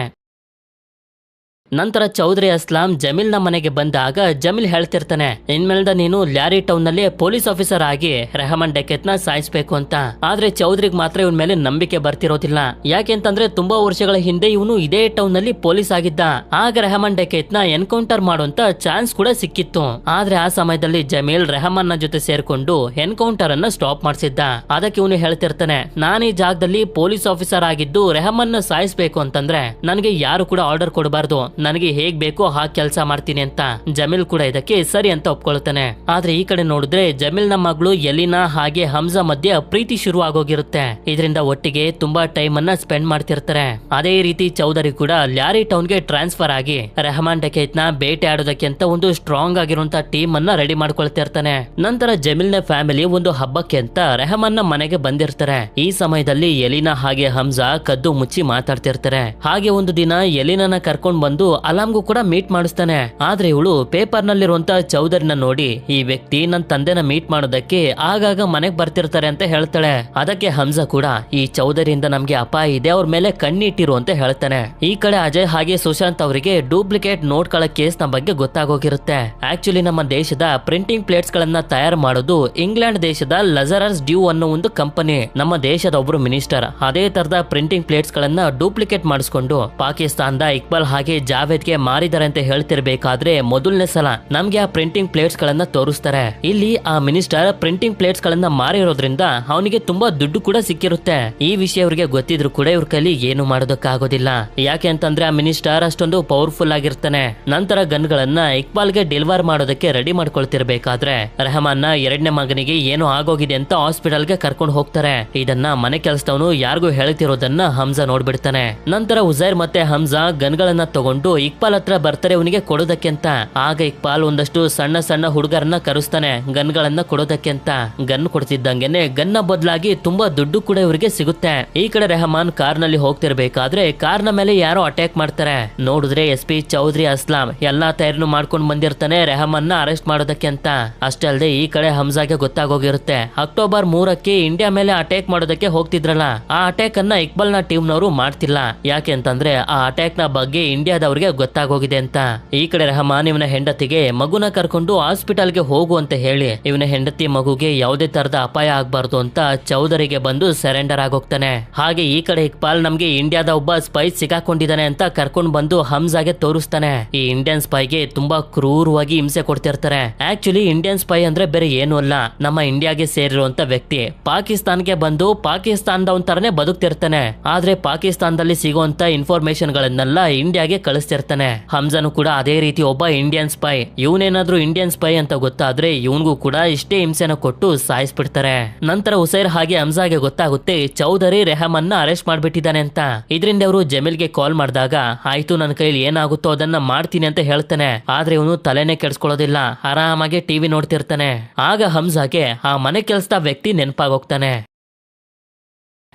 ನಂತರ ಚೌಧರಿ ಅಸ್ಲಾಂ ಜಮೀಲ್ ನ ಮನೆಗೆ ಬಂದಾಗ ಜಮೀಲ್ ಹೇಳ್ತಿರ್ತಾನೆ, ಇನ್ಮೇಲ್ದ ನೀನು ಲ್ಯಾರಿ ಟೌನ್ ನಲ್ಲಿ ಪೊಲೀಸ್ ಆಫೀಸರ್ ಆಗಿ ರೆಹಮಾನ್ ಡಕೈತ್ ನ ಸಾಯಿಸ್ಬೇಕು ಅಂತ. ಆದ್ರೆ ಚೌಧರಿಗೆ ಮಾತ್ರ ಇವನ್ ಮೇಲೆ ನಂಬಿಕೆ ಬರ್ತಿರೋದಿಲ್ಲ. ಯಾಕೆಂತಂದ್ರೆ ತುಂಬಾ ವರ್ಷಗಳ ಹಿಂದೆ ಇವನು ಇದೇ ಟೌನ್ ನಲ್ಲಿ ಪೊಲೀಸ್ ಆಗಿದ್ದ. ಆಗ ರೆಹಮಾನ್ ಡಕೈತ್ ನ ಎನ್ಕೌಂಟರ್ ಮಾಡುವಂತ ಚಾನ್ಸ್ ಕೂಡ ಸಿಕ್ಕಿತ್ತು. ಆದ್ರೆ ಆ ಸಮಯದಲ್ಲಿ ಜಮೀಲ್ ರೆಹಮಾನ್ ನ ಜೊತೆ ಸೇರ್ಕೊಂಡು ಎನ್ಕೌಂಟರ್ ಅನ್ನ ಸ್ಟಾಪ್ ಮಾಡಿಸಿದ್ದ. ಅದಕ್ಕೆ ಇವನು ಹೇಳ್ತಿರ್ತಾನೆ, ನಾನು ಈ ಜಾಗದಲ್ಲಿ ಪೊಲೀಸ್ ಆಫೀಸರ್ ಆಗಿದ್ದು ರೆಹಮಾನ್ ನ ಸಾಯಿಸ್ಬೇಕು ಅಂತಂದ್ರೆ ನನಗೆ ಯಾರು ಕೂಡ ಆರ್ಡರ್ ಕೊಡಬಾರ್ದು, ನನಗೆ ಹೇಗ್ ಬೇಕೋ ಹಾಗೆ ಕೆಲಸ ಮಾಡ್ತೀನಿ ಅಂತ. ಜಮೀಲ್ ಕೂಡ ಇದಕ್ಕೆ ಸರಿ ಅಂತ ಒಪ್ಕೊಳ್ತಾನೆ. ಆದ್ರೆ ಈ ಕಡೆ ನೋಡಿದ್ರೆ ಜಮೀಲ್ ನ ಮಗಳು ಎಲಿನಾ ಹಾಗೆ ಹಮ್ಜಾ ಮಧ್ಯೆ ಪ್ರೀತಿ ಶುರು ಆಗೋಗಿರುತ್ತೆ. ಇದರಿಂದ ಒಟ್ಟಿಗೆ ತುಂಬಾ ಟೈಮ್ ಅನ್ನ ಸ್ಪೆಂಡ್ ಮಾಡ್ತಿರ್ತಾರೆ. ಅದೇ ರೀತಿ ಚೌಧರಿ ಕೂಡ ಲ್ಯಾರಿ ಟೌನ್ ಗೆ ಟ್ರಾನ್ಸ್ಫರ್ ಆಗಿ ರೆಹಮಾನ್ ಡಕೈತ್ ನ ಬೇಟೆ ಆಡೋದಕ್ಕೆ ಅಂತ ಒಂದು ಸ್ಟ್ರಾಂಗ್ ಆಗಿರುವಂತ ಟೀಮ್ ಅನ್ನ ರೆಡಿ ಮಾಡ್ಕೊಳ್ತಿರ್ತಾನೆ. ನಂತರ ಜಮೀಲ್ ನ ಫ್ಯಾಮಿಲಿ ಒಂದು ಹಬ್ಬಕ್ಕೆ ಅಂತ ರೆಹಮಾನ್ ನ ಮನೆಗೆ ಬಂದಿರ್ತಾರೆ. ಈ ಸಮಯದಲ್ಲಿ ಎಲಿನಾ ಹಾಗೆ ಹಮ್ಜಾ ಕದ್ದು ಮುಚ್ಚಿ ಮಾತಾಡ್ತಿರ್ತಾರೆ. ಹಾಗೆ ಒಂದು ದಿನ ಎಲಿನಾನ ಕರ್ಕೊಂಡ್ ಬಂದು ಅಲಾಮ್ಗೂ ಕೂಡ ಮೀಟ್ ಮಾಡಿಸ್ತಾನೆ. ಆದ್ರೆ ಇವಳು ಪೇಪರ್ ನಲ್ಲಿರುವಂತ ಚೌಧರಿನ ನೋಡಿ ಈ ವ್ಯಕ್ತಿ ನನ್ನ ತಂದೆನ ಮೀಟ್ ಮಾಡೋದಕ್ಕೆ ಆಗಾಗ ಮನೆಗ್ ಬರ್ತಿರ್ತಾರೆ ಅಂತ ಹೇಳ್ತಾಳೆ. ಅದಕ್ಕೆ ಹಮ್ಜಾ ಕೂಡ ಈ ಚೌಧರಿಯಿಂದ ನಮ್ಗೆ ಅಪಾಯ ಇದೆ, ಅವ್ರ ಮೇಲೆ ಕಣ್ಣಿಟ್ಟಿರು ಅಂತ ಹೇಳ್ತಾನೆ. ಈ ಕಡೆ ಅಜಯ್ ಹಾಗೆ ಸುಶಾಂತ್ ಅವರಿಗೆ ಡೂಪ್ಲಿಕೇಟ್ ನೋಟ್ ಗಳ ಕೇಸ್ ನ ಬಗ್ಗೆ ಗೊತ್ತಾಗೋಗಿರುತ್ತೆ. ಆಕ್ಚುಲಿ ನಮ್ಮ ದೇಶದ ಪ್ರಿಂಟಿಂಗ್ ಪ್ಲೇಟ್ಸ್ ಗಳನ್ನ ತಯಾರು ಮಾಡೋದು ಇಂಗ್ಲೆಂಡ್ ದೇಶದ ಲಜರರ್ಸ್ ಡ್ಯೂ ಅನ್ನೋ ಒಂದು ಕಂಪನಿ. ನಮ್ಮ ದೇಶದ ಒಬ್ರು ಮಿನಿಸ್ಟರ್ ಅದೇ ತರದ ಪ್ರಿಂಟಿಂಗ್ ಪ್ಲೇಟ್ಸ್ ಗಳನ್ನ ಡೂಪ್ಲಿಕೇಟ್ ಮಾಡಿಸ್ಕೊಂಡು ಪಾಕಿಸ್ತಾನದ ಇಕ್ಬಾಲ್ ಹಾಗೆ ಜಾವೇದ್ಗೆ ಮಾರಿದಾರೆ ಅಂತ ಹೇಳ್ತಿರ್ಬೇಕಾದ್ರೆ ಮೊದಲನೇ ಸಲ ನಮ್ಗೆ ಆ ಪ್ರಿಂಟಿಂಗ್ ಪ್ಲೇಟ್ಸ್ ಗಳನ್ನ ತೋರಿಸ್ತಾರೆ. ಇಲ್ಲಿ ಆ ಮಿನಿಸ್ಟರ್ ಪ್ರಿಂಟಿಂಗ್ ಪ್ಲೇಟ್ಸ್ ಗಳನ್ನ ಮಾರಿರೋದ್ರಿಂದ ಅವನಿಗೆ ತುಂಬಾ ದುಡ್ಡು ಕೂಡ ಸಿಕ್ಕಿರುತ್ತೆ. ಈ ವಿಷಯ ಅವ್ರಿಗೆ ಗೊತ್ತಿದ್ರು ಕೂಡ ಇವ್ರ ಕೈಲಿ ಏನು ಮಾಡೋದಕ್ಕಾಗೋದಿಲ್ಲ. ಯಾಕೆ ಅಂತಂದ್ರೆ ಆ ಮಿನಿಸ್ಟರ್ ಅಷ್ಟೊಂದು ಪವರ್ಫುಲ್ ಆಗಿರ್ತಾನೆ. ನಂತರ ಗನ್ಗಳನ್ನ ಇಕ್ಬಾಲ್ಗೆ ಡೆಲಿವರ್ ಮಾಡೋದಕ್ಕೆ ರೆಡಿ ಮಾಡ್ಕೊಳ್ತಿರ್ಬೇಕಾದ್ರೆ ರೆಹಮಾನ್ ನ ಎರಡನೇ ಮಗನಿಗೆ ಏನೋ ಆಗೋಗಿದೆ ಅಂತ ಹಾಸ್ಪಿಟಲ್ಗೆ ಕರ್ಕೊಂಡು ಹೋಗ್ತಾರೆ. ಇದನ್ನ ಮನೆ ಕೆಲಸದವನು ಯಾರಿಗೂ ಹೇಳ್ತಿರೋದನ್ನ ಹಮ್ಜಾ ನೋಡ್ಬಿಡ್ತಾನೆ. ನಂತರ ಉಜೈರ್ ಮತ್ತೆ ಹಮ್ಜಾ ಗನ್ಗಳನ್ನ ತಗೊಂಡು ಇಕ್ಬಾಲ್ ಹತ್ರ ಬರ್ತಾರೆ ಅವನಿಗೆ ಕೊಡೋದಕ್ಕೆ ಅಂತ. ಆಗ ಇಕ್ಬಾಲ್ ಒಂದಷ್ಟು ಸಣ್ಣ ಸಣ್ಣ ಹುಡುಗರನ್ನ ಕರೆಸ್ತಾನೆ ಗನ್ಗಳನ್ನ ಕೊಡೋದಕ್ಕೆ ಅಂತ. ಗನ್ ಕೊಡ್ತಿದ್ದಂಗೆನೆ ಗನ್ನ ಬದಲಾಗಿ ತುಂಬಾ ದುಡ್ಡು ಕೂಡ ಇವರಿಗೆ ಸಿಗುತ್ತೆ. ಈ ಕಡೆ ರೆಹಮಾನ್ ಕಾರ್ ನಲ್ಲಿ ಹೋಗ್ತಿರ್ಬೇಕಾದ್ರೆ ಕಾರ್ ನ ಮೇಲೆ ಯಾರೋ ಅಟ್ಯಾಕ್ ಮಾಡ್ತಾರೆ. ನೋಡಿದ್ರೆ SP ಚೌಧರಿ ಅಸ್ಲಾಂ ಎಲ್ಲಾ ತಯಾರಿನೂ ಮಾಡ್ಕೊಂಡು ಬಂದಿರ್ತಾನೆ ರೆಹಮಾನ್ ನ ಅರೆಸ್ಟ್ ಮಾಡೋದಕ್ಕೆ ಅಂತ. ಅಷ್ಟೇ ಅಲ್ಲದೆ ಈ ಕಡೆ ಹಮ್ಜಾಗೆ ಗೊತ್ತಾಗೋಗಿರುತ್ತೆ ಅಕ್ಟೋಬರ್ 3ಕ್ಕೆ ಇಂಡಿಯಾ ಮೇಲೆ ಅಟ್ಯಾಕ್ ಮಾಡೋದಕ್ಕೆ ಹೋಗ್ತಿದ್ರಲ್ಲ, ಆ ಅಟ್ಯಾಕ್ ಅನ್ನ ಇಕ್ಬಾಲ್ ನ ಟೀಮ್ ನವರು ಮಾಡ್ತಿಲ್ಲ. ಯಾಕೆ ಅಂತಂದ್ರೆ ಆ ಅಟ್ಯಾಕ್ ನ ಬಗ್ಗೆ ಇಂಡಿಯಾದವ್ರಿಗೆ ಗೊತ್ತಾಗೋಗಿದೆ ಅಂತ. ಈ ಕಡೆ ರೆಹಮಾನ್ ಇವನ ಹೆಂಡತಿಗೆ ಮಗುನ ಕರ್ಕೊಂಡು ಹಾಸ್ಪಿಟಲ್ಗೆ ಹೋಗು ಅಂತ ಹೇಳಿ ಇವನ ಹೆಂಡತಿ ಮಗುಗೆ ಯಾವುದೇ ತರದ ಅಪಾಯ ಆಗ್ಬಾರ್ದು ಅಂತ ಚೌಧರಿಗೆ ಬಂದು ಸರೆಂಡರ್ ಆಗೋಗ್ತಾನೆ. ಹಾಗೆ ಈ ಕಡೆ ಇಕ್ಬಾಲ್ ನಮ್ಗೆ ಇಂಡಿಯಾದ ಒಬ್ಬ ಸ್ಪೈ ಸಿಗಾಕೊಂಡಿದ್ದಾನೆ ಅಂತ ಕರ್ಕೊಂಡು ಬಂದು ಹಮ್ಜಾಗೆ ತೋರಿಸ್ತಾನೆ. ಈ ಇಂಡಿಯನ್ ಸ್ಪೈಗೆ ತುಂಬಾ ಕ್ರೂರವಾಗಿ ಹಿಂಸೆ ಕೊಡ್ತಿರ್ತಾರೆ. ಆಕ್ಚುಲಿ ಇಂಡಿಯನ್ ಸ್ಪೈ ಅಂದ್ರೆ ಬೇರೆ ಏನು ಅಲ್ಲ, ನಮ್ಮ ಇಂಡಿಯಾಗೆ ಸೇರಿರುವಂತ ವ್ಯಕ್ತಿ ಪಾಕಿಸ್ತಾನ್ಗೆ ಬಂದು ಪಾಕಿಸ್ತಾನದ ಒಂಥರನೇ ಬದುಕ್ತಿರ್ತಾನೆ. ಆದ್ರೆ ಪಾಕಿಸ್ತಾನದಲ್ಲಿ ಸಿಗುವಂತ ಇನ್ಫಾರ್ಮೇಶನ್ ಗಳನ್ನೆಲ್ಲ ಇಂಡಿಯಾಗೆ ಕಳಿಸ್ತಿರ್ತಾನೆ. ಹಮ್ಜಾನು ಕೂಡ ಅದೇ ರೀತಿ ಒಬ್ಬ ಇಂಡಿಯನ್ ಸ್ಪೈ. ಇವನೇನಾದ್ರೂ ಇಂಡಿಯನ್ ಸ್ಪೈ ಅಂತ ಗೊತ್ತಾದ್ರೆ ಇವನ್ಗೂ ಕೂಡ ಇಷ್ಟೇ ಹಿಂಸೆನ ಕೊಟ್ಟು ಸಾಯಿಸ್ಬಿಡ್ತಾರೆ. ನಂತರ ಉಸೈರ್ ಹಾಗೆ ಹಮ್ಜಾಗೆ ಗೊತ್ತಾಗುತ್ತೆ ಚೌಧರಿ ರೆಹಮಾನ್ ನ ಅರೆಸ್ಟ್ ಮಾಡ್ಬಿಟ್ಟಿದ್ದಾನೆ ಅಂತ. ಇದರಿಂದ ಅವರು ಜಮೀಲ್ಗೆ ಕಾಲ್ ಮಾಡಿದಾಗ ಆಯ್ತು ನನ್ನ ಕೈಲಿ ಏನಾಗುತ್ತೋ ಅದನ್ನ ಮಾಡ್ತೀನಿ ಅಂತ ಹೇಳ್ತಾನೆ. ಆದ್ರೆ ಇವನು ತಲೆನೇ ಕೆಡ್ಸ್ಕೊಳ್ಳೋದಿಲ್ಲ, ಆರಾಮಾಗಿ ಟಿವಿ ನೋಡ್ತಿರ್ತಾನೆ. ಆಗ ಹಮ್ಜಾಗೆ ಆ ಮನೆ ಕೆಲ್ಸದ ವ್ಯಕ್ತಿ ನೆನಪಾಗೋಗ್ತಾನೆ.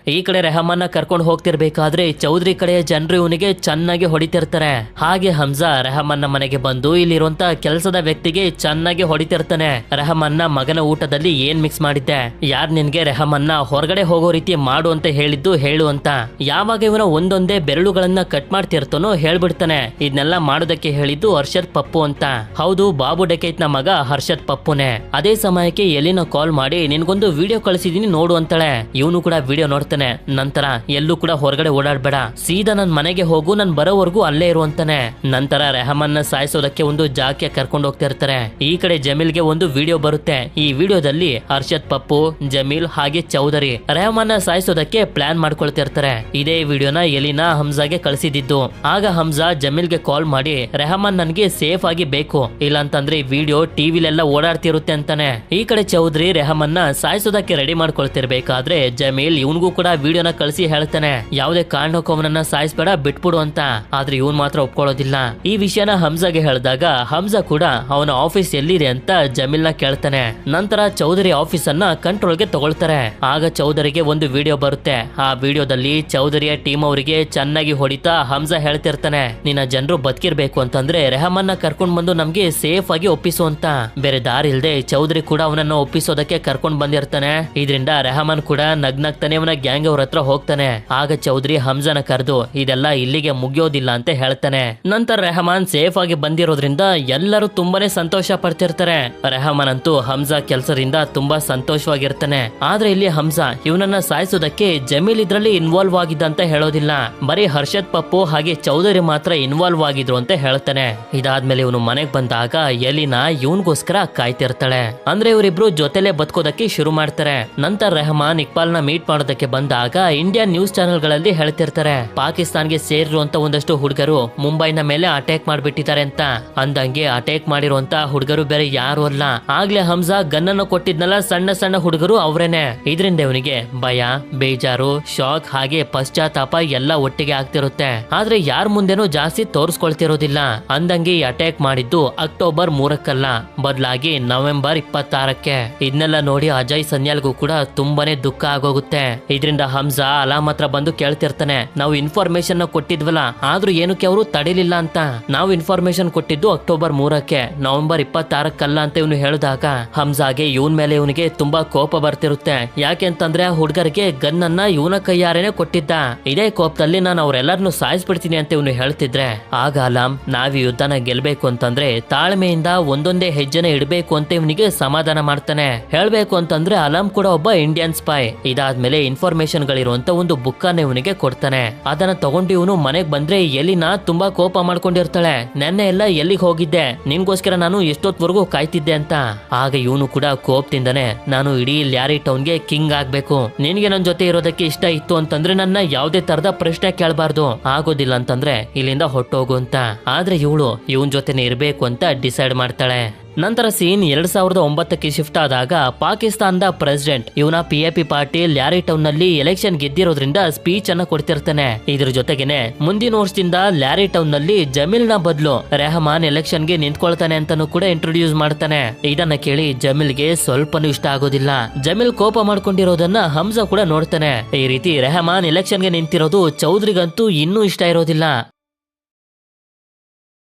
ಈ ಕಡೆ ರೆಹಮಾನ್ನ ಕರ್ಕೊಂಡು ಹೋಗ್ತಿರ್ಬೇಕಾದ್ರೆ ಚೌಧರಿ ಕಡೆಯ ಜನರು ಇವನಿಗೆ ಚೆನ್ನಾಗಿ ಹೊಡಿತಿರ್ತಾರೆ. ಹಾಗೆ ಹಮ್ಜಾ ರೆಹಮಾನ್ನ ಮನೆಗೆ ಬಂದು ಇಲ್ಲಿರುವಂತ ಕೆಲಸದ ವ್ಯಕ್ತಿಗೆ ಚೆನ್ನಾಗಿ ಹೊಡಿತಿರ್ತಾನೆ. ರೆಹಮಾನ್ನ ಮಗನ ಊಟದಲ್ಲಿ ಏನ್ ಮಿಕ್ಸ್ ಮಾಡಿದ್ದೆ, ಯಾರ್ ನಿನ್ಗೆ ರೆಹಮಾನ್ನ ಹೊರಗಡೆ ಹೋಗೋ ರೀತಿ ಮಾಡು ಅಂತ ಹೇಳಿದ್ದು ಹೇಳು ಅಂತ. ಯಾವಾಗ ಇವನ ಒಂದೊಂದೇ ಬೆರಳುಗಳನ್ನ ಕಟ್ ಮಾಡ್ತಿರ್ತಾನೋ ಹೇಳ್ಬಿಡ್ತಾನೆ. ಇದನ್ನೆಲ್ಲ ಮಾಡೋದಕ್ಕೆ ಹೇಳಿದ್ದು ಹರ್ಷದ್ ಪಪ್ಪು ಅಂತ. ಹೌದು, ಬಾಬು ಡಕೈತ್ ನ ಮಗ ಹರ್ಷದ್ ಪಪ್ಪುನೇ. ಅದೇ ಸಮಯಕ್ಕೆ ಎಲಿನ ಕಾಲ್ ಮಾಡಿ ನಿನ್ಗೊಂದು ವಿಡಿಯೋ ಕಳಿಸಿದೀನಿ ನೋಡು ಅಂತಾಳೆ. ಇವನು ಕೂಡ ವಿಡಿಯೋ ನೋಡ್ತಾನೆ. ನಂತರ ಎಲ್ಲೂ ಕೂಡ ಹೊರಗಡೆ ಓಡಾಡ್ಬೇಡ, ಸೀದಾ ನನ್ ಮನೆಗೆ ಹೋಗು, ನನ್ ಬರೋವರೆಗೂ ಅಲ್ಲೇ ಇರುವಂತಾನೆ. ನಂತರ ರೆಹಮಾನ್ನ ಸಾಯಿಸೋದಕ್ಕೆ ಒಂದು ಜಾಗಕ್ಕೆ ಕರ್ಕೊಂಡು ಹೋಗ್ತಿರ್ತಾರೆ. ಈ ಕಡೆ ಜಮೀಲ್ಗೆ ಒಂದು ವಿಡಿಯೋ ಬರುತ್ತೆ. ಈ ವಿಡಿಯೋದಲ್ಲಿ ಹರ್ಷದ್ ಪಪ್ಪು, ಜಮೀಲ್ ಹಾಗೆ ಚೌಧರಿ ರೆಹಮಾನ್ನ ಸಾಯಿಸೋದಕ್ಕೆ ಪ್ಲಾನ್ ಮಾಡ್ಕೊಳ್ತಿರ್ತಾರೆ. ಇದೇ ವಿಡಿಯೋನ ಎಲಿನಾ ಹಮ್ಜಾಗೆ ಕಳಿಸಿದ್ದು. ಆಗ ಹಮ್ಜಾ ಜಮೀಲ್ಗೆ ಕಾಲ್ ಮಾಡಿ ರೆಹಮಾನ್ ನನ್ಗೆ ಸೇಫ್ ಆಗಿ ಬೇಕು, ಇಲ್ಲ ಅಂತಂದ್ರೆ ಈ ವಿಡಿಯೋ ಟಿವಿಲೆಲ್ಲ ಓಡಾಡ್ತಿರುತ್ತೆ ಅಂತಾನೆ. ಈ ಕಡೆ ಚೌಧರಿ ರೆಹಮಾನ್ನ ಸಾಯಿಸೋದಕ್ಕೆ ರೆಡಿ ಮಾಡ್ಕೊಳ್ತಿರ್ಬೇಕಾದ್ರೆ ಜಮೀಲ್ ಇವನ್ಗೂ ಕೂಡ ವಿಡಿಯೋನ ಕಳಿಸಿ ಹೇಳ್ತಾನೆ, ಯಾವುದೇ ಕಾರಣಕ್ಕೂ ಅವನನ್ನ ಸಾಯಿಸ್ಬೇಡ, ಬಿಟ್ಬಿಡು ಅಂತ. ಆದ್ರೆ ಇವನ್ ಮಾತ್ರ ಒಪ್ಕೊಳ್ಳೋದಿಲ್ಲ. ಈ ವಿಷಯನ ಹಮ್ಜಾಗೆ ಹೇಳಿದಾಗ ಹಮ್ಜಾ ಕೂಡ ಅವನ ಆಫೀಸ್ ಎಲ್ಲಿದೆ ಅಂತ ಜಮೀಲ್ನ ಕೇಳ್ತಾನೆ. ನಂತರ ಚೌಧರಿ ಆಫೀಸ್ ಅನ್ನ ಕಂಟ್ರೋಲ್ಗೆ ತಗೊಳ್ತಾರೆ. ಆಗ ಚೌಧರಿಗೆ ಒಂದು ವಿಡಿಯೋ ಬರುತ್ತೆ. ಆ ವಿಡಿಯೋದಲ್ಲಿ ಚೌಧರಿಯ ಟೀಮ್ ಅವರಿಗೆ ಚೆನ್ನಾಗಿ ಹೊಡಿತಾ ಹಮ್ಜಾ ಹೇಳ್ತಿರ್ತಾನೆ, ನಿನ್ನ ಜನರು ಬದುಕಿರ್ಬೇಕು ಅಂತಂದ್ರೆ ರೆಹಮಾನ್ನ ಕರ್ಕೊಂಡ್ ಬಂದು ನಮ್ಗೆ ಸೇಫ್ ಆಗಿ ಒಪ್ಪಿಸು ಅಂತ. ಬೇರೆ ದಾರಿ ಇಲ್ದೆ ಚೌಧರಿ ಕೂಡ ಅವನನ್ನ ಒಪ್ಪಿಸೋದಕ್ಕೆ ಕರ್ಕೊಂಡ್ ಬಂದಿರ್ತಾನೆ. ಇದರಿಂದ ರೆಹಮಾನ್ ಕೂಡ ನಗ್ನಗ್ತಾನೆ ಅವನ ಗ್ಯಾಂಗ್ ಅವ್ರ ಹತ್ರ ಹೋಗ್ತಾನೆ. ಆಗ ಚೌಧರಿ ಹಮ್ಜಾನ ಕರೆದು ಇದೆಲ್ಲ ಇಲ್ಲಿಗೆ ಮುಗಿಯೋದಿಲ್ಲ ಅಂತ ಹೇಳ್ತಾನೆ. ನಂತರ ರೆಹಮಾನ್ ಸೇಫ್ ಆಗಿ ಬಂದಿರೋದ್ರಿಂದ ಎಲ್ಲರೂ ತುಂಬಾನೇ ಸಂತೋಷ ಪಡ್ತಿರ್ತಾರೆ. ರೆಹಮಾನ್ ಅಂತೂ ಹಮ್ಜಾ ಕೆಲಸದಿಂದ ತುಂಬಾ ಸಂತೋಷವಾಗಿರ್ತಾನೆ. ಆದ್ರೆ ಇಲ್ಲಿ ಹಮ್ಜಾ ಇವನನ್ನ ಸಾಯಿಸೋದಕ್ಕೆ ಜಮೀಲ್ ಇದ್ರಲ್ಲಿ ಇನ್ವಾಲ್ವ್ ಆಗಿದ್ದ ಅಂತ ಹೇಳೋದಿಲ್ಲ. ಬರೀ ಹರ್ಷದ್ ಪಪ್ಪು ಹಾಗೆ ಚೌಧರಿ ಮಾತ್ರ ಇನ್ವಾಲ್ವ್ ಆಗಿದ್ರು ಅಂತ ಹೇಳ್ತಾನೆ. ಇದಾದ್ಮೇಲೆ ಇವನು ಮನೆಗ್ ಬಂದಾಗ ಎಲಿನಾ ಇವನ್ಗೋಸ್ಕರ ಕಾಯ್ತಿರ್ತಾಳೆ. ಅಂದ್ರೆ ಇವರಿಬ್ರು ಜೊತೆಲೆ ಬದುಕೋದಕ್ಕೆ ಶುರು ಮಾಡ್ತಾರೆ. ನಂತರ ರೆಹಮಾನ್ ಇಕ್ಬಾಲ್ ನ ಮೀಟ್ ಮಾಡೋದಕ್ಕೆ ಬಂದಾಗ ಇಂಡಿಯನ್ ನ್ಯೂಸ್ ಚಾನೆಲ್ ಗಳಲ್ಲಿ ಹೇಳ್ತಿರ್ತಾರೆ, ಪಾಕಿಸ್ತಾನ್ಗೆ ಸೇರಿರುವಂತ ಒಂದಷ್ಟು ಹುಡುಗರು ಮುಂಬೈನ ಮೇಲೆ ಅಟ್ಯಾಕ್ ಮಾಡ್ಬಿಟ್ಟಿದ್ದಾರೆ ಅಂತ. ಅಂದಂಗೆ ಅಟ್ಯಾಕ್ ಮಾಡಿರುವಂತ ಹುಡುಗರು ಬೇರೆ ಯಾರು ಅಲ್ಲ, ಆಗ್ಲೇ ಹಮ್ಜಾ ಗನ್ನನ್ನು ಕೊಟ್ಟಿದ್ನಲ್ಲ ಸಣ್ಣ ಸಣ್ಣ ಹುಡುಗರು ಅವ್ರೇನೆ. ಇದರಿಂದ ಇವನಿಗೆ ಭಯ, ಬೇಜಾರು, ಶಾಕ್ ಹಾಗೆ ಪಶ್ಚಾತ್ತಾಪ ಎಲ್ಲ ಒಟ್ಟಿಗೆ ಆಗ್ತಿರುತ್ತೆ. ಆದ್ರೆ ಯಾರ ಮುಂದೆನೂ ಜಾಸ್ತಿ ತೋರಿಸ್ಕೊಳ್ತಿರೋದಿಲ್ಲ. ಅಂದಂಗೆ ಈ ಅಟ್ಯಾಕ್ ಮಾಡಿದ್ದು ಅಕ್ಟೋಬರ್ 3 ಬದಲಾಗಿ ನವೆಂಬರ್ 26. ಇದನ್ನೆಲ್ಲ ನೋಡಿ ಅಜಯ್ ಸನ್ಯಾಲ್ಗೂ ಕೂಡ ತುಂಬಾನೇ ದುಃಖ ಆಗೋಗುತ್ತೆ. ಇದರಿಂದ ಹಮ್ಜಾ ಅಲಾಮ್ ಹತ್ರ ಬಂದು ಕೇಳ್ತಿರ್ತಾನೆ, ನಾವು ಇನ್ಫಾರ್ಮೇಶನ್ ಕೊಟ್ಟಿದ್ವಲ್ಲ, ಆದ್ರೂ ಏನಕ್ಕೆ ಅವರು ತಡಿಲಿಲ್ಲ ಅಂತ. ನಾವು ಇನ್ಫಾರ್ಮೇಶನ್ ಕೊಟ್ಟಿದ್ದು ಅಕ್ಟೋಬರ್ 3, ನವೆಂಬರ್ 26 ಅಂತ ಇವನು ಹೇಳಿದಾಗ ಹಮ್ಜಾಗೆ ಇವನ್ ಮೇಲೆ ಇವನಿಗೆ ತುಂಬಾ ಕೋಪ ಬರ್ತಿರುತ್ತೆ. ಯಾಕೆಂತಂದ್ರೆ ಆ ಹುಡುಗರಿಗೆ ಗನ್ ಅನ್ನ ಇವನ ಕೈಯಾರೇನೆ ಕೊಟ್ಟಿದ್ದ. ಇದೇ ಕೋಪದಲ್ಲಿ ನಾನು ಅವ್ರೆಲ್ಲರನ್ನು ಸಾಯಿಸ್ಬಿಡ್ತೀನಿ ಅಂತ ಇವನು ಹೇಳ್ತಿದ್ರೆ ಆಗ ಅಲಾಮ್ ನಾವ್ ಯುದ್ಧನ ಗೆಲ್ಬೇಕು ಅಂತಂದ್ರೆ ತಾಳ್ಮೆಯಿಂದ ಒಂದೊಂದೇ ಹೆಜ್ಜೆನ ಇಡಬೇಕು ಅಂತ ಇವನಿಗೆ ಸಮಾಧಾನ ಮಾಡ್ತಾನೆ. ಹೇಳ್ಬೇಕು ಅಂತಂದ್ರೆ ಅಲಾಮ್ ಕೂಡ ಒಬ್ಬ ಇಂಡಿಯನ್ ಸ್ಪೈ. ಇದಾದ್ಮೇಲೆ ಇನ್ಫಾರ್ಮೇಶನ್ ಗಳಿರುವಂತ ಒಂದು ಬುಕ್ ಅನ್ನ ಇವನಿಗೆ ಕೊಡ್ತಾನೆ. ಅದನ್ನ ತಗೊಂಡು ಇವನು ಮನೆಗ್ ಬಂದ್ರೆ ಎಲಿನಾ ತುಂಬಾ ಕೋಪ ಮಾಡ್ಕೊಂಡಿರ್ತಾಳೆ. ನೆನ್ನೆ ಎಲ್ಲ ಎಲ್ಲಿಗೆ ಹೋಗಿದ್ದೆ, ನಿನ್ಗೋಸ್ಕರ ನಾನು ಎಷ್ಟೊತ್ವರೆಗೂ ಕಾಯ್ತಿದ್ದೆ ಅಂತ. ಆಗ ಇವನು ಕೂಡ ಕೋಪದಿಂದನೆ ನಾನು ಇಡೀ ಲ್ಯಾರಿ ಟೌನ್ಗೆ ಕಿಂಗ್ ಆಗ್ಬೇಕು, ನಿನ್ಗೆ ನನ್ ಜೊತೆ ಇರೋದಕ್ಕೆ ಇಷ್ಟ ಇತ್ತು ಅಂತಂದ್ರೆ ನನ್ನ ಯಾವುದೇ ತರದ ಪ್ರಶ್ನೆ ಕೇಳಬಾರ್ದು, ಆಗೋದಿಲ್ಲ ಅಂತಂದ್ರೆ ಇಲ್ಲಿಂದ ಹೊಟ್ಟೋಗು ಅಂತ. ಆದ್ರೆ ಇವಳು ಇವನ್ ಜೊತೆನೆ ಇರ್ಬೇಕು ಅಂತ ಡಿಸೈಡ್ ಮಾಡ್ತಾಳೆ. ನಂತರ ಸೀನ್ 2009ಕ್ಕೆ ಶಿಫ್ಟ್ ಆದಾಗ ಪಾಕಿಸ್ತಾನದ ಪ್ರೆಸಿಡೆಂಟ್ ಇವನ PAP ಪಾರ್ಟಿ ಲ್ಯಾರಿ ಟೌನ್ ನಲ್ಲಿ ಎಲೆಕ್ಷನ್ ಗೆದ್ದಿರೋದ್ರಿಂದ ಸ್ಪೀಚ್ ಅನ್ನ ಕೊಡ್ತಿರ್ತಾನೆ. ಇದ್ರ ಜೊತೆಗೇನೆ ಮುಂದಿನ ವರ್ಷದಿಂದ ಲ್ಯಾರಿ ಟೌನ್ ನಲ್ಲಿ ಜಮೀಲ್ ನ ಬದಲು ರೆಹಮಾನ್ ಎಲೆಕ್ಷನ್ ಗೆ ನಿಂತ್ಕೊಳ್ತಾನೆ ಅಂತಾನು ಕೂಡ ಇಂಟ್ರೊಡ್ಯೂಸ್ ಮಾಡ್ತಾನೆ. ಇದನ್ನ ಕೇಳಿ ಜಮೀಲ್ಗೆ ಸ್ವಲ್ಪನೂ ಇಷ್ಟ ಆಗೋದಿಲ್ಲ. ಜಮೀಲ್ ಕೋಪ ಮಾಡ್ಕೊಂಡಿರೋದನ್ನ ಹಮ್ಜಾ ಕೂಡ ನೋಡ್ತಾನೆ. ಈ ರೀತಿ ರೆಹಮಾನ್ ಎಲೆಕ್ಷನ್ ಗೆ ನಿಂತಿರೋದು ಚೌಧರಿಗಂತೂ ಇನ್ನೂ ಇಷ್ಟ ಇರೋದಿಲ್ಲ.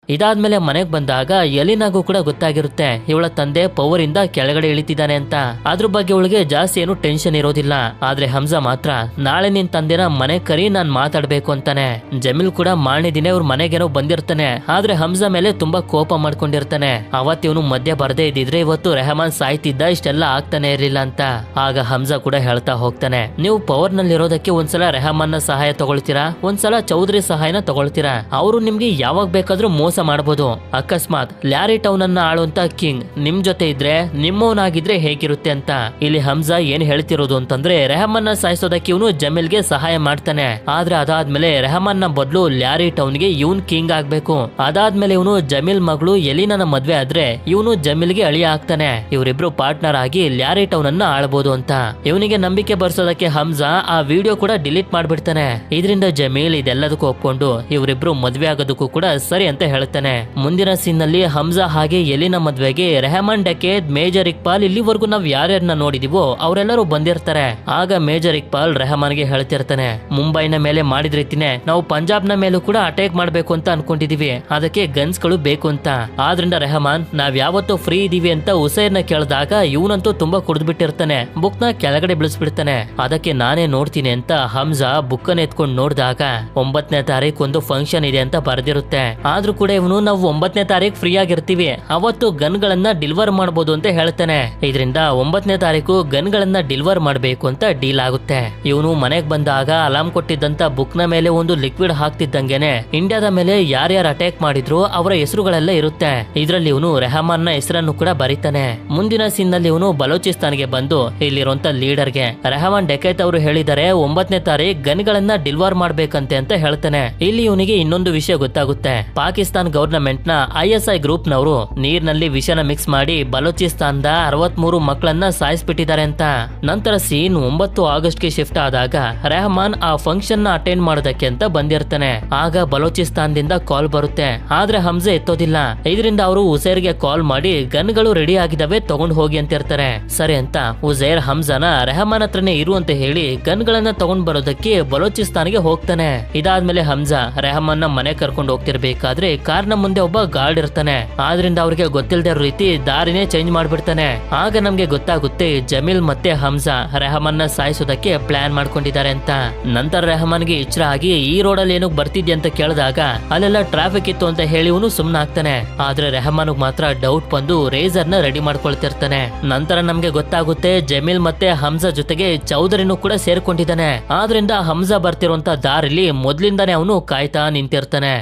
ಇದಾದ್ಮೇಲೆ ಮನೆಗ್ ಬಂದಾಗ ಎಲಿನಾಗೂ ಕೂಡ ಗೊತ್ತಾಗಿರುತ್ತೆ ಇವಳ ತಂದೆ ಪವರ್ ಇಂದ ಕೆಳಗಡೆ ಇಳಿತಿದ್ದಾನೆ ಅಂತ. ಅದ್ರ ಬಗ್ಗೆ ಇವಳಿಗೆ ಜಾಸ್ತಿ ಏನು ಟೆನ್ಷನ್ ಇರೋದಿಲ್ಲ. ಆದ್ರೆ ಹಮ್ಜಾ ಮಾತ್ರ ನಾಳೆ ನಿನ್ ತಂದೆನ ಮನೆ ಕರಿ ನಾನ್ ಮಾತಾಡ್ಬೇಕು ಅಂತಾನೆ. ಜಮೀಲ್ ಕೂಡ ಮಾರನೇ ದಿನ ಇವ್ರ ಮನೆಗೇನೋ ಬಂದಿರ್ತಾನೆ. ಆದ್ರೆ ಹಮ್ಜಾ ಮೇಲೆ ತುಂಬಾ ಕೋಪ ಮಾಡ್ಕೊಂಡಿರ್ತಾನೆ. ಅವತ್ ಇವನು ಮಧ್ಯ ಬರ್ದೇ ಇದ್ದಿದ್ರೆ ಇವತ್ತು ರೆಹಮಾನ್ ಸಾಯ್ತಿದ್ದ, ಇಷ್ಟೆಲ್ಲ ಆಗ್ತಾನೆ ಇರ್ಲಿಲ್ಲ ಅಂತ. ಆಗ ಹಮ್ಜಾ ಕೂಡ ಹೇಳ್ತಾ ಹೋಗ್ತಾನೆ, ನೀವು ಪವರ್ ನಲ್ಲಿ ಇರೋದಕ್ಕೆ ಒಂದ್ಸಲ ರೆಹಮಾನ್ ನ ಸಹಾಯ ತಗೊಳ್ತೀರಾ, ಒಂದ್ಸಲ ಚೌಧರಿ ಸಹಾಯನ ತಗೊಳ್ತೀರಾ. ಅವರು ನಿಮ್ಗೆ ಯಾವಾಗ ಬೇಕಾದ್ರೂ ಮೋಸ ಮಾಡಬಹುದು. ಅಕಸ್ಮಾತ್ ಲ್ಯಾರಿ ಟೌನ್ ಅನ್ನ ಆಳುವಂತ ಕಿಂಗ್ ನಿಮ್ ಜೊತೆ ಇದ್ರೆ ನಿಮ್ಮವನಾಗಿದ್ರೆ ಹೇಗಿರುತ್ತೆ ಅಂತ. ಇಲ್ಲಿ ಹಮ್ಜಾ ಏನ್ ಹೇಳ್ತಿರೋದು ಅಂತಂದ್ರೆ ರೆಹಮಾನ್ ನ ಸಾಯಿಸೋದಕ್ಕೆ ಇವನು ಜಮೀಲ್ಗೆ ಸಹಾಯ ಮಾಡ್ತಾನೆ. ಆದ್ರೆ ಅದಾದ್ಮೇಲೆ ರೆಹಮಾನ್ ನ ಬದಲು ಲ್ಯಾರಿ ಟೌನ್ ಗೆ ಇವನ್ ಕಿಂಗ್ ಆಗ್ಬೇಕು. ಅದಾದ್ಮೇಲೆ ಇವನು ಜಮೀಲ್ ಮಗಳು ಎಲಿನಾನ ಮದ್ವೆ ಆದ್ರೆ ಇವನು ಜಮೀಲ್ಗೆ ಅಳಿಯ ಆಗ್ತಾನೆ. ಇವರಿಬ್ರು ಪಾರ್ಟ್ನರ್ ಆಗಿ ಲ್ಯಾರಿ ಟೌನ್ ಅನ್ನ ಆಳ್ಬಹುದು ಅಂತ. ಇವನಿಗೆ ನಂಬಿಕೆ ಬರ್ಸೋದಕ್ಕೆ ಹಮ್ಜಾ ಆ ವಿಡಿಯೋ ಕೂಡ ಡಿಲೀಟ್ ಮಾಡ್ಬಿಡ್ತಾನೆ. ಇದರಿಂದ ಜಮೀಲ್ ಇದೆಲ್ಲದಕ್ಕೂ ಒಪ್ಕೊಂಡು ಇವರಿಬ್ರು ಮದ್ವೆ ಆಗೋದಕ್ಕೂ ಕೂಡ ಸರಿ ಅಂತ ಹೇಳ್ತಾನೆ. ಹೇಳ್ತಾನೆ. ಮುಂದಿನ ಸೀನ್ ನಲ್ಲಿ ಹಮ್ಜಾ ಹಾಗೆ ಎಲಿನ ಮದ್ವೆಗೆ ರೆಹಮಾನ್ ಡಕೇತ್, ಮೇಜರ್ ಇಕ್ಬಾಲ್, ಇಲ್ಲಿವರೆಗೂ ನಾವ್ ಯಾರ್ಯಾರನ್ನ ನೋಡಿದೀವೋ ಅವರೆಲ್ಲರೂ ಬಂದಿರ್ತಾರೆ. ಆಗ ಮೇಜರ್ ಇಕ್ಬಾಲ್ ರೆಹಮಾನ್ಗೆ ಹೇಳ್ತಿರ್ತಾನೆ, ಮುಂಬೈನ ಮೇಲೆ ಮಾಡಿದ ರೀತಿನೇ ನಾವು ಪಂಜಾಬ್ನ ಮೇಲೂ ಕೂಡ ಅಟ್ಯಾಕ್ ಮಾಡ್ಬೇಕು ಅಂತ ಅನ್ಕೊಂಡಿದೀವಿ, ಅದಕ್ಕೆ ಗನ್ಸ್ ಗಳು ಬೇಕು ಅಂತ. ಆದ್ರಿಂದ ರೆಹಮಾನ್, ನಾವ್ ಯಾವತ್ತೂ ಫ್ರೀ ಇದೀವಿ ಅಂತ ಉಸೈರ್ನ ಕೇಳಿದಾಗ ಇವನಂತೂ ತುಂಬಾ ಕುಡಿದ್ಬಿಟ್ಟಿರ್ತಾನೆ, ಬುಕ್ ನ ಕೆಳಗಡೆ ಬಿಳಿಸ್ಬಿಡ್ತಾನೆ. ಅದಕ್ಕೆ ನಾನೇ ನೋಡ್ತೀನಿ ಅಂತ ಹಮ್ಜಾ ಬುಕ್ ಅನ್ನ ಎತ್ಕೊಂಡು ನೋಡಿದಾಗ 9ನೇ ತಾರೀಕು ಒಂದು ಫಂಕ್ಷನ್ ಇದೆ ಅಂತ ಬರ್ದಿರುತ್ತೆ. ಆದ್ರೂ ಕೂಡ ಇವನು ನಾವು 9ನೇ ತಾರೀಕು ಫ್ರೀ ಆಗಿರ್ತೀವಿ, ಅವತ್ತು ಗನ್ ಗಳನ್ನ ಡಿಲಿವರ್ ಮಾಡಬಹುದು ಅಂತ ಹೇಳ್ತಾನೆ. ಇದರಿಂದ 9ನೇ ತಾರೀಕು ಗನ್ ಗಳನ್ನ ಡಿಲಿವರ್ ಮಾಡಬೇಕು ಅಂತ ಡೀಲ್ ಆಗುತ್ತೆ. ಇವನು ಮನೆಗ್ ಬಂದಾಗ ಅಲಾರ್ಮ್ ಕೊಟ್ಟಿದ್ದಂತ ಬುಕ್ ನ ಮೇಲೆ ಒಂದು ಲಿಕ್ವಿಡ್ ಹಾಕ್ತಿದ್ದಂಗೆನೆ ಇಂಡಿಯಾದ ಮೇಲೆ ಯಾರ್ಯಾರು ಅಟ್ಯಾಕ್ ಮಾಡಿದ್ರು ಅವರ ಹೆಸರುಗಳೆಲ್ಲ ಇರುತ್ತೆ. ಇದರಲ್ಲಿ ಇವನು ರೆಹಮಾನ್ ನ ಹೆಸರನ್ನು ಕೂಡ ಬರೀತಾನೆ. ಮುಂದಿನ ಸೀನ್ ನಲ್ಲಿ ಇವನು ಬಲೂಚಿಸ್ತಾನ್ಗೆ ಬಂದು ಇಲ್ಲಿರುವಂತ ಲೀಡರ್ಗೆ ರೆಹಮಾನ್ ಡಕೈತ್ ಅವರು ಹೇಳಿದರೆ 9ನೇ ತಾರೀಕು ಗನ್ ಗಳನ್ನ ಡಿಲಿವರ್ ಮಾಡ್ಬೇಕಂತೆ ಅಂತ ಹೇಳ್ತಾನೆ. ಇಲ್ಲಿ ಇವನಿಗೆ ಇನ್ನೊಂದು ವಿಷಯ ಗೊತ್ತಾಗುತ್ತೆ. ಪಾಕಿಸ್ತಾನ್ ಗವರ್ನಮೆಂಟ್ ನ ISI ಗ್ರೂಪ್ ನವರು ನೀರಿನಲ್ಲಿ ವಿಷನ ಮಿಕ್ಸ್ ಮಾಡಿ ಬಲೂಚಿಸ್ತಾನದ 63 ಮಕ್ಕಳನ್ನ ಸಾಯಿಸ್ಬಿಟ್ಟಿದ್ದಾರೆ ಅಂತ. ನಂತರ ಸೀನ್ 9 ಆಗಸ್ಟ್ಗೆ ಶಿಫ್ಟ್ ಆದಾಗ ರೆಹಮಾನ್ ಆ ಫಂಕ್ಷನ್ ನ ಅಟೆಂಡ್ ಮಾಡೋದಕ್ಕೆ ಅಂತ ಬಂದಿರ್ತಾನೆ. ಆಗ ಬಲೂಚಿಸ್ತಾನದಿಂದ ಕಾಲ್ ಬರುತ್ತೆ, ಆದ್ರೆ ಹಮ್ಜಾ ಎತ್ತೋದಿಲ್ಲ. ಇದರಿಂದ ಅವರು ಉಸೈರ್ಗೆ ಕಾಲ್ ಮಾಡಿ ಗನ್ ಗಳು ರೆಡಿ ಆಗಿದಾವೆ, ತಗೊಂಡ್ ಹೋಗಿ ಅಂತ ಇರ್ತಾರೆ. ಸರಿ ಅಂತ ಉಸೈರ್ ಹಮ್ಜಾನ ರೆಹಮಾನ್ ಹತ್ರನೇ ಇರು ಅಂತ ಹೇಳಿ ಗನ್ ಗಳನ್ನ ತಗೊಂಡ್ ಬರೋದಕ್ಕೆ ಬಲೂಚಿಸ್ತಾನ್ಗೆ ಹೋಗ್ತಾನೆ. ಇದಾದ್ಮೇಲೆ ಹಮ್ಜಾ ರೆಹಮಾನ್ ನ ಮನೆ ಕರ್ಕೊಂಡು ಹೋಗ್ತಿರ್ಬೇಕಾದ್ರೆ ಕಾರ್ ನ ಮುಂದೆ ಒಬ್ಬ ಗಾರ್ಡ್ ಇರ್ತಾನೆ. ಆದ್ರಿಂದ ಅವ್ರಿಗೆ ಗೊತ್ತಿಲ್ಲದ ರೀತಿ ದಾರಿನೇ ಚೇಂಜ್ ಮಾಡ್ಬಿಡ್ತಾನೆ. ಆಗ ನಮ್ಗೆ ಗೊತ್ತಾಗುತ್ತೆ ಜಮೀಲ್ ಮತ್ತೆ ಹಮ್ಜಾ ರೆಹಮಾನ್ ನ ಸಾಯಿಸೋದಕ್ಕೆ ಪ್ಲಾನ್ ಮಾಡ್ಕೊಂಡಿದ್ದಾರೆ ಅಂತ. ನಂತರ ರೆಹಮಾನ್ಗೆ ಇಚ್ಛೆ ಆಗಿ ಈ ರೋಡಲ್ಲಿ ಏನಕ್ಕೆ ಬರ್ತಿದ್ಯ ಅಂತ ಕೇಳಿದಾಗ ಅಲ್ಲೆಲ್ಲ ಟ್ರಾಫಿಕ್ ಇತ್ತು ಅಂತ ಹೇಳಿ ಇವನು ಸುಮ್ನಾಗ್ತಾನೆ. ಆದ್ರೆ ರೆಹಮಾನ್ ಮಾತ್ರ ಡೌಟ್ ಬಂದು ರೇಸರ್ ನ ರೆಡಿ ಮಾಡ್ಕೊಳ್ತಿರ್ತಾನೆ. ನಂತರ ನಮ್ಗೆ ಗೊತ್ತಾಗುತ್ತೆ ಜಮೀಲ್ ಮತ್ತೆ ಹಮ್ಜಾ ಜೊತೆಗೆ ಚೌಧರಿನೂ ಕೂಡ ಸೇರ್ಕೊಂಡಿದ್ದಾನೆ. ಆದ್ರಿಂದ ಹಮ್ಜಾ ಬರ್ತಿರುವಂತ ದಾರಿಲಿ ಮೊದ್ಲಿಂದಾನೇ ಅವನು ಕಾಯ್ತಾ ನಿಂತಿರ್ತಾನೆ.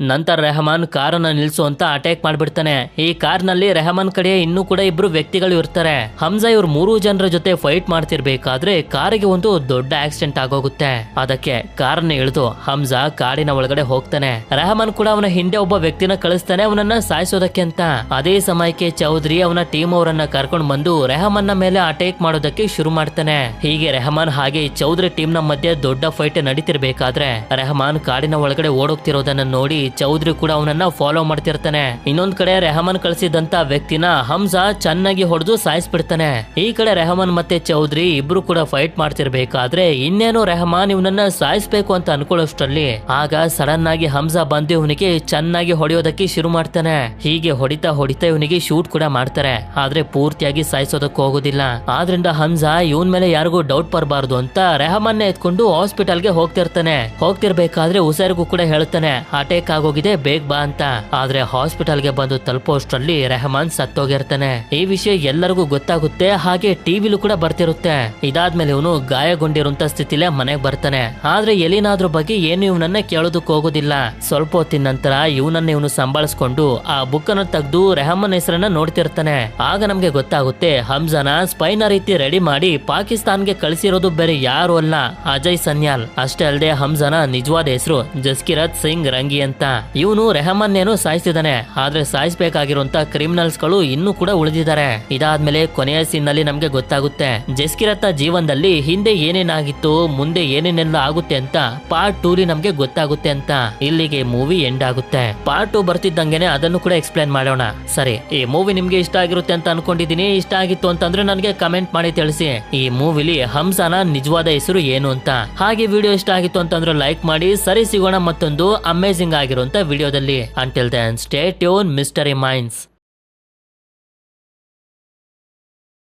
ನಂತರ ರೆಹಮಾನ್ ಕಾರನ್ನ ನಿಲ್ಸು ಅಂತ ಅಟ್ಯಾಕ್ ಮಾಡ್ಬಿಡ್ತಾನೆ. ಈ ಕಾರ್ ನಲ್ಲಿ ರೆಹಮಾನ್ ಕಡೆ ಇನ್ನೂ ಕೂಡ ಇಬ್ರು ವ್ಯಕ್ತಿಗಳು ಇರ್ತಾರೆ. ಹಮ್ಜಾ ಇವ್ರು 3 ಜನರ ಜೊತೆ ಫೈಟ್ ಮಾಡ್ತಿರ್ಬೇಕಾದ್ರೆ ಕಾರಿಗೆ ಒಂದು ದೊಡ್ಡ ಆಕ್ಸಿಡೆಂಟ್ ಆಗೋಗುತ್ತೆ. ಅದಕ್ಕೆ ಕಾರನ್ನ ಇಳಿದು ಹಮ್ಜಾ ಕಾಡಿನ ಒಳಗಡೆ ಹೋಗ್ತಾನೆ. ರೆಹಮಾನ್ ಕೂಡ ಅವನ ಹಿಂದೆ ಒಬ್ಬ ವ್ಯಕ್ತಿನ ಕಳಿಸ್ತಾನೆ ಅವನನ್ನ ಸಾಯಿಸೋದಕ್ಕೆ ಅಂತ. ಅದೇ ಸಮಯಕ್ಕೆ ಚೌಧರಿ ಅವನ ಟೀಮ್ ಅವರನ್ನ ಕರ್ಕೊಂಡು ಬಂದು ರೆಹಮಾನ್ ಮೇಲೆ ಅಟ್ಯಾಕ್ ಮಾಡೋದಕ್ಕೆ ಶುರು ಮಾಡ್ತಾನೆ. ಹೀಗೆ ರೆಹಮಾನ್ ಹಾಗೆ ಚೌಧರಿ ಟೀಮ್ ನ ಮಧ್ಯೆ ದೊಡ್ಡ ಫೈಟ್ ನಡೀತಿರ್ಬೇಕಾದ್ರೆ ರೆಹಮಾನ್ ಕಾಡಿನ ಒಳಗಡೆ ಓಡೋಗ್ತಿರೋದನ್ನ ನೋಡಿ ಚೌಧರಿ ಕೂಡ ಅವನನ್ನ ಫಾಲೋ ಮಾಡ್ತಿರ್ತಾನೆ. ಇನ್ನೊಂದ್ ಕಡೆ ರೆಹಮಾನ್ ಕಳಿಸಿದಂತ ವ್ಯಕ್ತಿನ ಹಮ್ಜಾ ಚೆನ್ನಾಗಿ ಹೊಡೆದು ಸಾಯಿಸ್ಬಿಡ್ತಾನೆ. ಈ ಕಡೆ ರೆಹಮಾನ್ ಮತ್ತೆ ಚೌಧರಿ ಇಬ್ರು ಕೂಡ ಫೈಟ್ ಮಾಡ್ತಿರ್ಬೇಕಾದ್ರೆ ಇನ್ನೇನು ರೆಹಮಾನ್ ಇವನನ್ನ ಸಾಯಿಸ್ಬೇಕು ಅಂತ ಅನ್ಕೊಳ್ಳೋಷ್ಟ್ರಲ್ಲಿ ಆಗ ಸಡನ್ ಆಗಿ ಹಮ್ಜಾ ಬಂದು ಇವನಿಗೆ ಚೆನ್ನಾಗಿ ಹೊಡೆಯೋದಕ್ಕೆ ಶುರು ಮಾಡ್ತಾನೆ. ಹೀಗೆ ಹೊಡಿತಾ ಹೊಡಿತಾ ಇವನಿಗೆ ಶೂಟ್ ಕೂಡ ಮಾಡ್ತಾರೆ. ಆದ್ರೆ ಪೂರ್ತಿಯಾಗಿ ಸಾಯಿಸೋದಕ್ಕೆ ಹೋಗೋದಿಲ್ಲ. ಆದ್ರಿಂದ ಹಮ್ಜಾ ಇವನ್ ಮೇಲೆ ಯಾರಿಗೂ ಡೌಟ್ ಬರಬಾರ್ದು ಅಂತ ರೆಹಮಾನ್ ಎತ್ಕೊಂಡು ಹಾಸ್ಪಿಟಲ್ಗೆ ಹೋಗ್ತಿರ್ಬೇಕಾದ್ರೆ ಉಸೈರ್ಗೂ ಕೂಡ ಹೇಳ್ತಾನೆ ಅಟ್ಯಾಕ್ ಆಗೋಗಿದೆ, ಬೇಗ ಬಾ ಅಂತ. ಆದ್ರೆ ಹಾಸ್ಪಿಟಲ್ಗೆ ಬಂದು ತಲುಪೋಷ್ಟ್ರಲ್ಲಿ ರೆಹಮಾನ್ ಸತ್ತೋಗಿರ್ತಾನೆ. ಈ ವಿಷಯ ಎಲ್ಲರಿಗೂ ಗೊತ್ತಾಗುತ್ತೆ, ಹಾಗೆ ಟಿವಿಲೂ ಕೂಡ ಬರ್ತಿರುತ್ತೆ. ಇದಾದ್ಮೇಲೆ ಇವನು ಗಾಯಗೊಂಡಿರುವಂತ ಸ್ಥಿತಿಲೇ ಮನೆಗೆ ಬರ್ತಾನೆ. ಆದ್ರೆ ಎಲಿನಾದ್ರ ಬಗ್ಗೆ ಏನು ಇವನನ್ನ ಕೇಳೋದಕ್ಕೆ ಹೋಗೋದಿಲ್ಲ. ಸ್ವಲ್ಪ ಹೊತ್ತಿನ ನಂತರ ಇವನು ಸಂಭಾಳಿಸ್ಕೊಂಡು ಆ ಬುಕ್ ಅನ್ನ ತೆಗೆದು ರೆಹಮಾನ್ ಹೆಸರನ್ನ ನೋಡ್ತಿರ್ತಾನೆ. ಆಗ ನಮ್ಗೆ ಗೊತ್ತಾಗುತ್ತೆ ಹಮ್ಜಾನ ಸ್ಪೈನ ರೀತಿ ರೆಡಿ ಮಾಡಿ ಪಾಕಿಸ್ತಾನ್ಗೆ ಕಳಿಸಿರೋದು ಬೇರೆ ಯಾರು ಅಲ್ಲ, ಅಜಯ್ ಸನ್ಯಾಲ್. ಅಷ್ಟೇ ಅಲ್ಲದೆ ಹಮ್ಜಾನ ನಿಜವಾದ ಹೆಸರು ಜಸ್ಕಿರತ್ ಸಿಂಗ್ ರಂಗಿ ಅಂತ. ಇವನು ರೆಹಮಾನ್ ಏನೋ ಸಾಯಿಸಿದಾನೆ, ಆದ್ರೆ ಸಾಯಿಸಬೇಕಾಗಿರುವಂತ ಕ್ರಿಮಿನಲ್ಸ್ ಗಳು ಇನ್ನೂ ಕೂಡ ಉಳಿದಿದ್ದಾರೆ. ಇದಾದ್ಮೇಲೆ ಕೊನೆಯ ಸೀನ್ ನಲ್ಲಿ ನಮ್ಗೆ ಗೊತ್ತಾಗುತ್ತೆ ಜಸ್ಕಿರತ್ ಜೀವನದಲ್ಲಿ ಹಿಂದೆ ಏನೇನಾಗಿತ್ತು, ಮುಂದೆ ಏನೇನೆಲ್ಲ ಆಗುತ್ತೆ ಅಂತ ಪಾರ್ಟ್ 2 ನಮ್ಗೆ ಗೊತ್ತಾಗುತ್ತೆ ಅಂತ. ಇಲ್ಲಿಗೆ ಮೂವಿ ಎಂಡ್ ಆಗುತ್ತೆ. ಪಾರ್ಟ್ 2 ಬರ್ತಿದ್ದಂಗೆನೆ ಅದನ್ನು ಕೂಡ ಎಕ್ಸ್ಪ್ಲೇನ್ ಮಾಡೋಣ. ಸರಿ, ಈ ಮೂವಿ ನಿಮ್ಗೆ ಇಷ್ಟ ಆಗಿರುತ್ತೆ ಅಂತ ಅನ್ಕೊಂಡಿದೀನಿ. ಇಷ್ಟ ಆಗಿತ್ತು ಅಂತಂದ್ರೆ ನನಗೆ ಕಮೆಂಟ್ ಮಾಡಿ ತಿಳಿಸಿ ಈ ಮೂವಿಲಿ ಹಮ್ಜಾನ ನಿಜವಾದ ಹೆಸರು ಏನು ಅಂತ. ಹಾಗೆ ವಿಡಿಯೋ ಇಷ್ಟ ಆಗಿತ್ತು ಅಂತಂದ್ರೆ ಲೈಕ್ ಮಾಡಿ. ಸರಿ, ಸಿಗೋಣ ಮತ್ತೊಂದು ಅಮೇಜಿಂಗ್ ಆಗಿರುವಂತ ವಿಡಿಯೋದಲ್ಲಿ. Until then stay tune mystery minds.